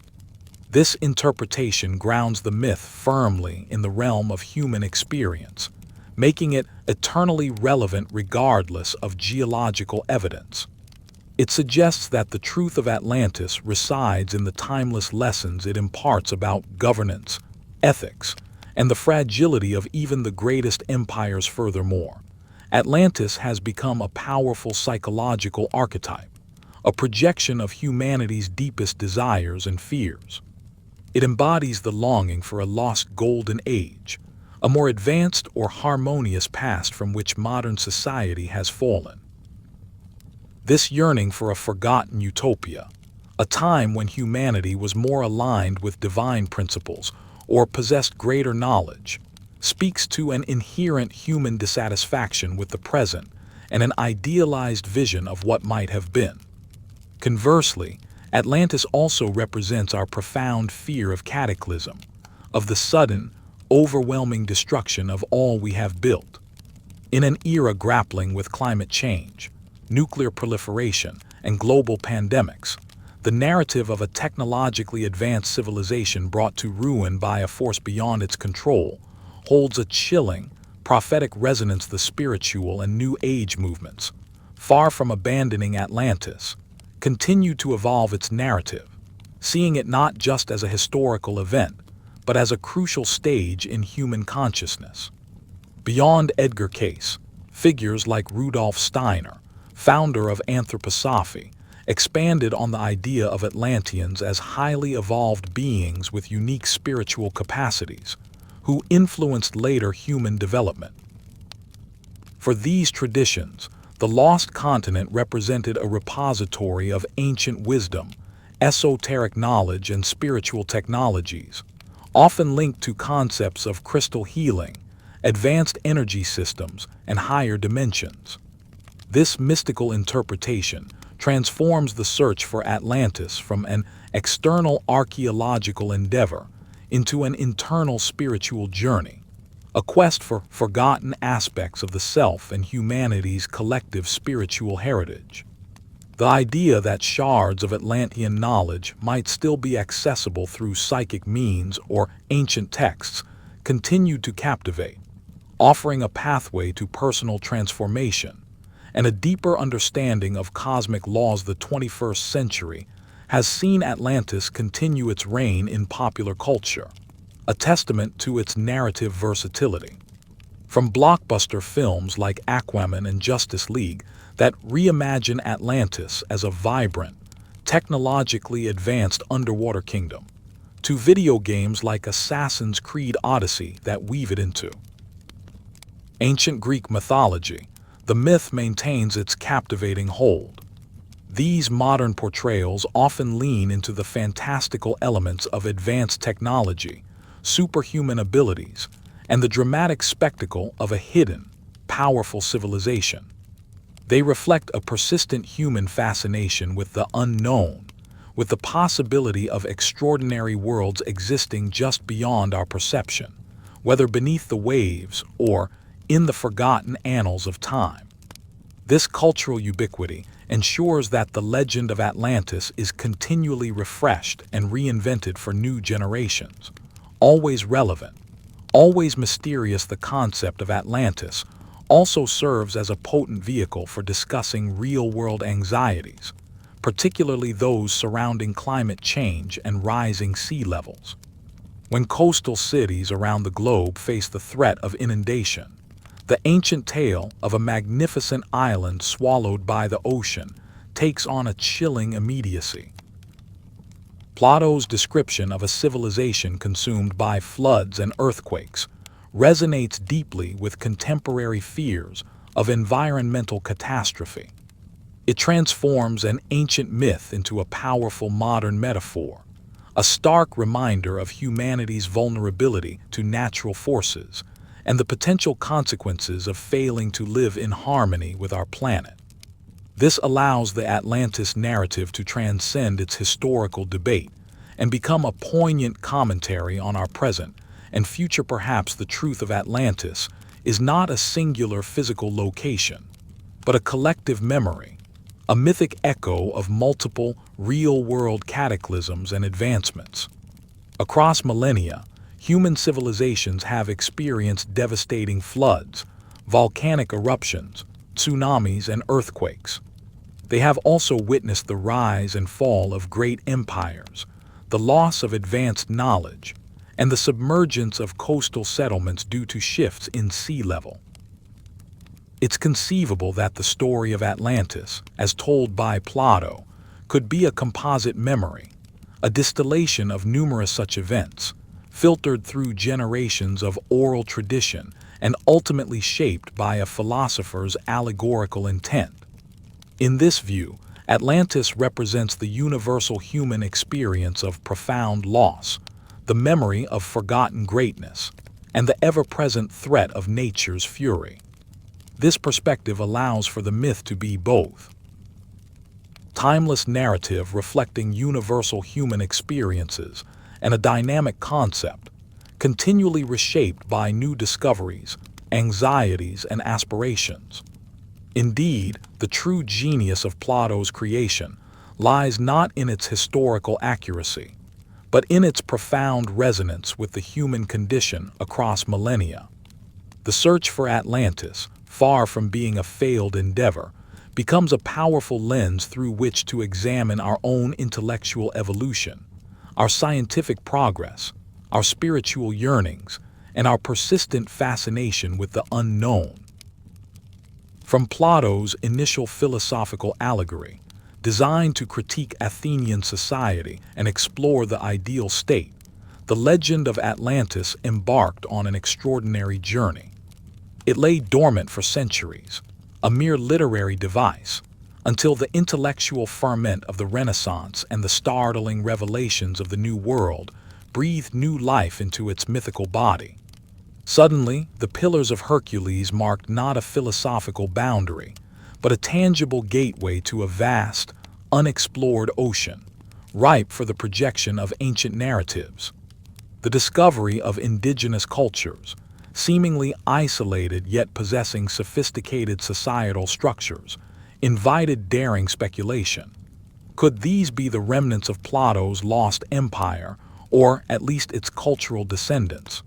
This interpretation grounds the myth firmly in the realm of human experience, making it eternally relevant regardless of geological evidence. It suggests that the truth of Atlantis resides in the timeless lessons it imparts about governance, ethics, and the fragility of even the greatest empires. Furthermore, Atlantis has become a powerful psychological archetype, a projection of humanity's deepest desires and fears. It embodies the longing for a lost golden age, a more advanced or harmonious past from which modern society has fallen. This yearning for a forgotten utopia, a time when humanity was more aligned with divine principles or possessed greater knowledge, speaks to an inherent human dissatisfaction with the present and an idealized vision of what might have been. Conversely, Atlantis also represents our profound fear of cataclysm, of the sudden, overwhelming destruction of all we have built. In an era grappling with climate change, nuclear proliferation, and global pandemics, the narrative of a technologically advanced civilization brought to ruin by a force beyond its control holds a chilling, prophetic resonance. The spiritual and New Age movements, far from abandoning Atlantis, continue to evolve its narrative, seeing it not just as a historical event, but as a crucial stage in human consciousness. Beyond Edgar Cayce, figures like Rudolf Steiner, founder of anthroposophy, expanded on the idea of Atlanteans as highly evolved beings with unique spiritual capacities, who influenced later human development. For these traditions, the lost continent represented a repository of ancient wisdom, esoteric knowledge, and spiritual technologies, often linked to concepts of crystal healing, advanced energy systems, and higher dimensions. This mystical interpretation transforms the search for Atlantis from an external archaeological endeavor into an internal spiritual journey, a quest for forgotten aspects of the self and humanity's collective spiritual heritage. The idea that shards of Atlantean knowledge might still be accessible through psychic means or ancient texts continued to captivate, offering a pathway to personal transformation and a deeper understanding of cosmic laws. The 21st century has seen Atlantis continue its reign in popular culture, a testament to its narrative versatility. From blockbuster films like Aquaman and Justice League that reimagine Atlantis as a vibrant, technologically advanced underwater kingdom, to video games like Assassin's Creed Odyssey that weave it into ancient Greek mythology, the myth maintains its captivating hold. These modern portrayals often lean into the fantastical elements of advanced technology, superhuman abilities, and the dramatic spectacle of a hidden, powerful civilization. They reflect a persistent human fascination with the unknown, with the possibility of extraordinary worlds existing just beyond our perception, whether beneath the waves or in the forgotten annals of time. This cultural ubiquity ensures that the legend of Atlantis is continually refreshed and reinvented for new generations. Always relevant, always mysterious, the concept of Atlantis also serves as a potent vehicle for discussing real-world anxieties, particularly those surrounding climate change and rising sea levels. When coastal cities around the globe face the threat of inundation, the ancient tale of a magnificent island swallowed by the ocean takes on a chilling immediacy. Plato's description of a civilization consumed by floods and earthquakes resonates deeply with contemporary fears of environmental catastrophe. It transforms an ancient myth into a powerful modern metaphor, a stark reminder of humanity's vulnerability to natural forces and the potential consequences of failing to live in harmony with our planet. This allows the Atlantis narrative to transcend its historical debate and become a poignant commentary on our present and future. Perhaps the truth of Atlantis is not a singular physical location, but a collective memory, a mythic echo of multiple real-world cataclysms and advancements. Across millennia, human civilizations have experienced devastating floods, volcanic eruptions, tsunamis, and earthquakes. They have also witnessed the rise and fall of great empires, the loss of advanced knowledge, and the submergence of coastal settlements due to shifts in sea level. It's conceivable that the story of Atlantis, as told by Plato, could be a composite memory, a distillation of numerous such events, filtered through generations of oral tradition and ultimately shaped by a philosopher's allegorical intent. In this view, Atlantis represents the universal human experience of profound loss, the memory of forgotten greatness, and the ever-present threat of nature's fury. This perspective allows for the myth to be both timeless narrative reflecting universal human experiences and a dynamic concept, continually reshaped by new discoveries, anxieties, and aspirations. Indeed, the true genius of Plato's creation lies not in its historical accuracy, but in its profound resonance with the human condition across millennia. The search for Atlantis, far from being a failed endeavor, becomes a powerful lens through which to examine our own intellectual evolution, our scientific progress, our spiritual yearnings, and our persistent fascination with the unknown. From Plato's initial philosophical allegory, designed to critique Athenian society and explore the ideal state, the legend of Atlantis embarked on an extraordinary journey. It lay dormant for centuries, a mere literary device, until the intellectual ferment of the Renaissance and the startling revelations of the New World breathed new life into its mythical body. Suddenly, the Pillars of Hercules marked not a philosophical boundary, but a tangible gateway to a vast, unexplored ocean, ripe for the projection of ancient narratives. The discovery of indigenous cultures, seemingly isolated yet possessing sophisticated societal structures, invited daring speculation. Could these be the remnants of Plato's lost empire, or at least its cultural descendants?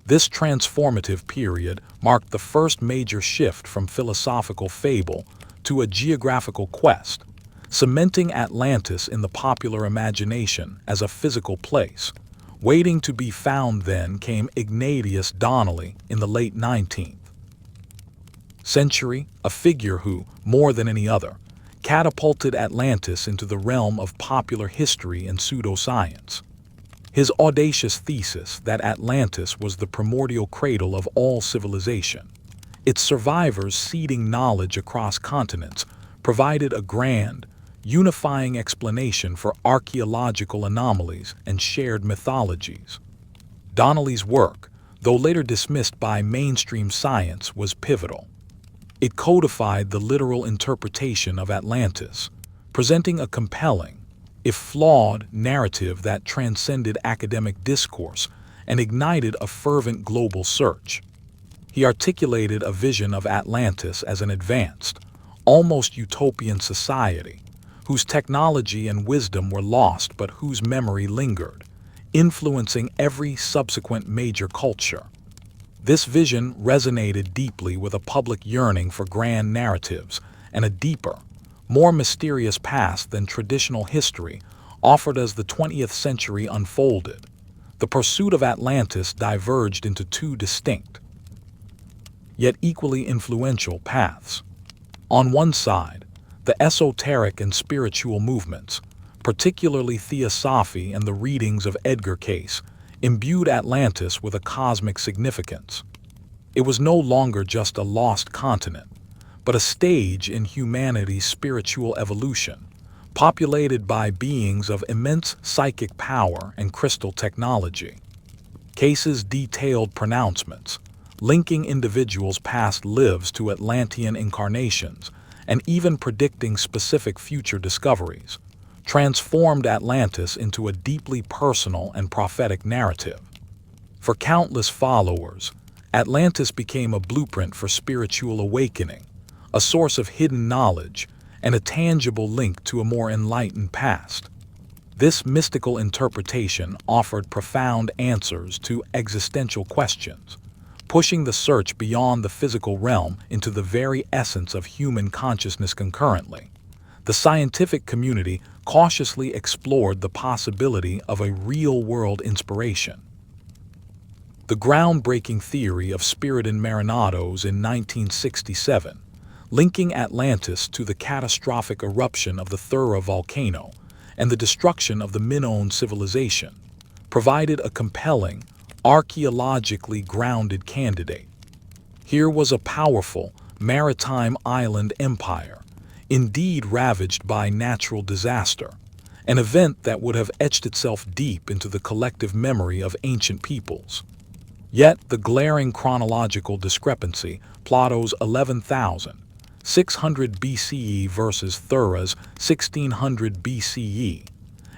This transformative period marked the first major shift from philosophical fable to a geographical quest, cementing Atlantis in the popular imagination as a physical place. Waiting to be found then came Ignatius Donnelly in the late 19th century, a figure who, more than any other, catapulted Atlantis into the realm of popular history and pseudoscience. His audacious thesis that Atlantis was the primordial cradle of all civilization, its survivors seeding knowledge across continents, provided a grand, unifying explanation for archaeological anomalies and shared mythologies. Donnelly's work, though later dismissed by mainstream science, was pivotal. It codified the literal interpretation of Atlantis, presenting a compelling, if flawed, narrative that transcended academic discourse and ignited a fervent global search. He articulated a vision of Atlantis as an advanced, almost utopian society, whose technology and wisdom were lost but whose memory lingered, influencing every subsequent major culture. This vision resonated deeply with a public yearning for grand narratives and a deeper, more mysterious past than traditional history offered as the 20th century unfolded. The pursuit of Atlantis diverged into two distinct, yet equally influential paths. On one side, the esoteric and spiritual movements, particularly Theosophy and the readings of Edgar Cayce, imbued Atlantis with a cosmic significance. It was no longer just a lost continent, but a stage in humanity's spiritual evolution, populated by beings of immense psychic power and crystal technology. Cayce's detailed pronouncements, linking individuals' past lives to Atlantean incarnations, and even predicting specific future discoveries, transformed Atlantis into a deeply personal and prophetic narrative. For countless followers, Atlantis became a blueprint for spiritual awakening, a source of hidden knowledge, and a tangible link to a more enlightened past. This mystical interpretation offered profound answers to existential questions, pushing the search beyond the physical realm into the very essence of human consciousness concurrently. The scientific community cautiously explored the possibility of a real-world inspiration. The groundbreaking theory of Spirit and Marinados in 1967, linking Atlantis to the catastrophic eruption of the Thura volcano and the destruction of the Minoan civilization, provided a compelling, archaeologically grounded candidate. Here was a powerful, maritime island empire, indeed ravaged by natural disaster, an event that would have etched itself deep into the collective memory of ancient peoples. Yet the glaring chronological discrepancy, Plato's 11,600 BCE versus Thura's 1600 BCE,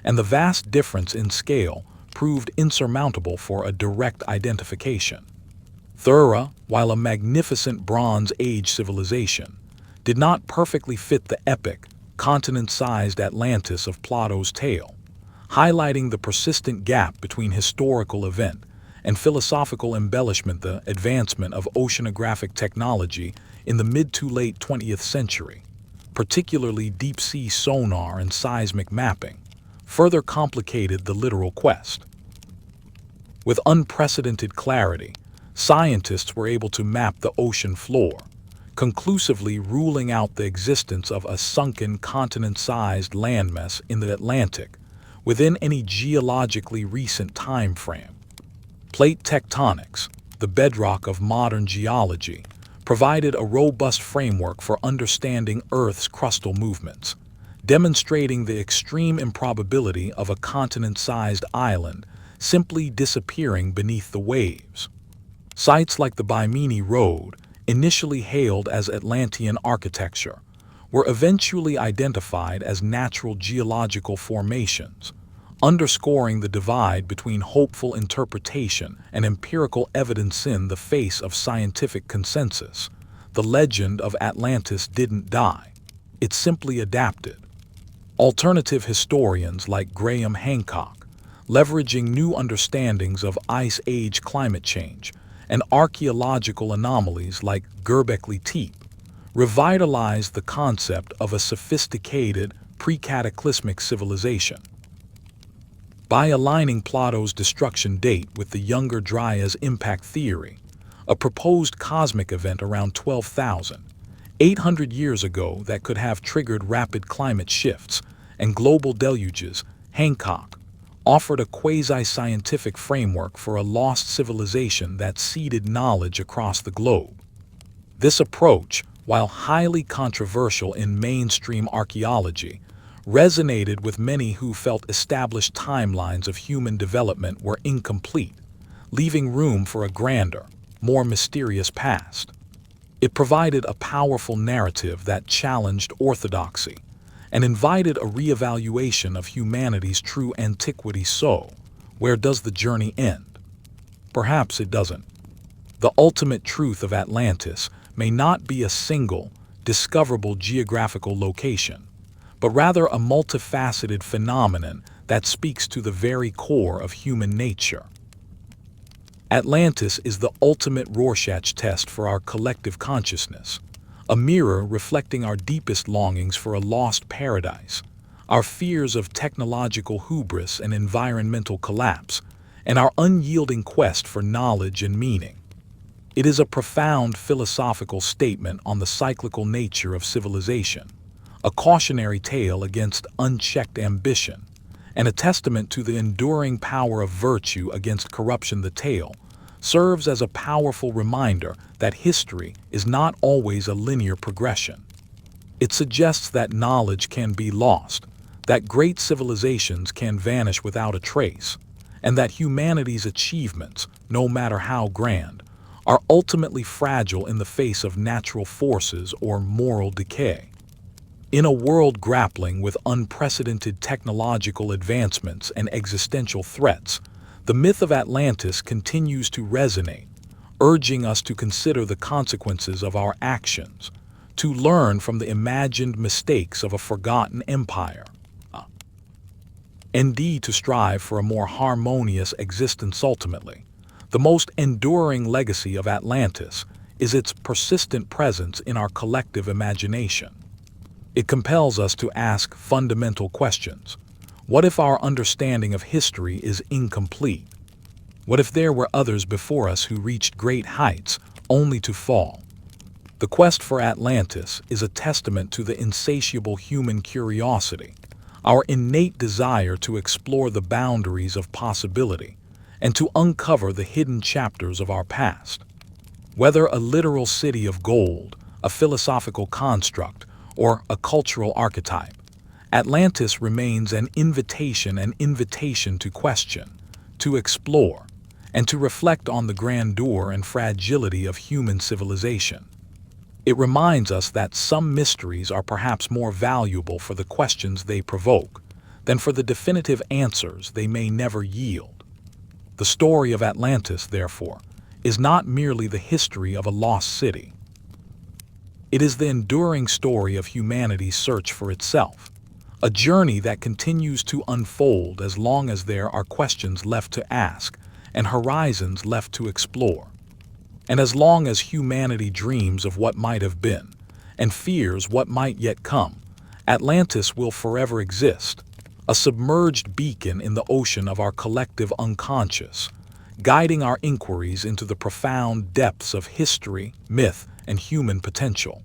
and the vast difference in scale proved insurmountable for a direct identification. Thura, while a magnificent Bronze Age civilization, did not perfectly fit the epic, continent-sized Atlantis of Plato's tale, highlighting the persistent gap between historical event and philosophical embellishment. The advancement of oceanographic technology in the mid to late 20th century, particularly deep-sea sonar and seismic mapping, further complicated the literal quest. With unprecedented clarity, scientists were able to map the ocean floor, conclusively ruling out the existence of a sunken continent-sized landmass in the Atlantic within any geologically recent time frame. Plate tectonics, the bedrock of modern geology, provided a robust framework for understanding Earth's crustal movements, demonstrating the extreme improbability of a continent-sized island simply disappearing beneath the waves. Sites like the Bimini Road, initially hailed as Atlantean architecture, were eventually identified as natural geological formations, underscoring the divide between hopeful interpretation and empirical evidence. In the face of scientific consensus, the legend of Atlantis didn't die. It simply adapted. Alternative historians like Graham Hancock, leveraging new understandings of Ice Age climate change and archaeological anomalies like Göbekli Tepe, revitalized the concept of a sophisticated, pre-cataclysmic civilization. By aligning Plato's destruction date with the Younger Dryas impact theory, a proposed cosmic event around 12,800 years ago that could have triggered rapid climate shifts and global deluges, Hancock offered a quasi-scientific framework for a lost civilization that seeded knowledge across the globe. This approach, while highly controversial in mainstream archaeology, resonated with many who felt established timelines of human development were incomplete, leaving room for a grander, more mysterious past. It provided a powerful narrative that challenged orthodoxy and invited a reevaluation of humanity's true antiquity. So, where does the journey end? Perhaps it doesn't. The ultimate truth of Atlantis may not be a single, discoverable geographical location, but rather a multifaceted phenomenon that speaks to the very core of human nature. Atlantis is the ultimate Rorschach test for our collective consciousness, a mirror reflecting our deepest longings for a lost paradise, our fears of technological hubris and environmental collapse, and our unyielding quest for knowledge and meaning. It is a profound philosophical statement on the cyclical nature of civilization, a cautionary tale against unchecked ambition, and a testament to the enduring power of virtue against corruption. The tale serves as a powerful reminder that history is not always a linear progression. It suggests that knowledge can be lost, that great civilizations can vanish without a trace, and that humanity's achievements, no matter how grand, are ultimately fragile in the face of natural forces or moral decay. In a world grappling with unprecedented technological advancements and existential threats, the myth of Atlantis continues to resonate, urging us to consider the consequences of our actions, to learn from the imagined mistakes of a forgotten empire, and to strive for a more harmonious existence. Ultimately, the most enduring legacy of Atlantis is its persistent presence in our collective imagination. It compels us to ask fundamental questions. What if our understanding of history is incomplete? What if there were others before us who reached great heights only to fall? The quest for Atlantis is a testament to the insatiable human curiosity, our innate desire to explore the boundaries of possibility and to uncover the hidden chapters of our past. Whether a literal city of gold, a philosophical construct, or a cultural archetype, Atlantis remains an invitation to question, to explore, and to reflect on the grandeur and fragility of human civilization. It reminds us that some mysteries are perhaps more valuable for the questions they provoke than for the definitive answers they may never yield. The story of Atlantis, therefore, is not merely the history of a lost city. It is the enduring story of humanity's search for itself, a journey that continues to unfold as long as there are questions left to ask and horizons left to explore. And as long as humanity dreams of what might have been and fears what might yet come, Atlantis will forever exist, a submerged beacon in the ocean of our collective unconscious, guiding our inquiries into the profound depths of history, myth, and human potential.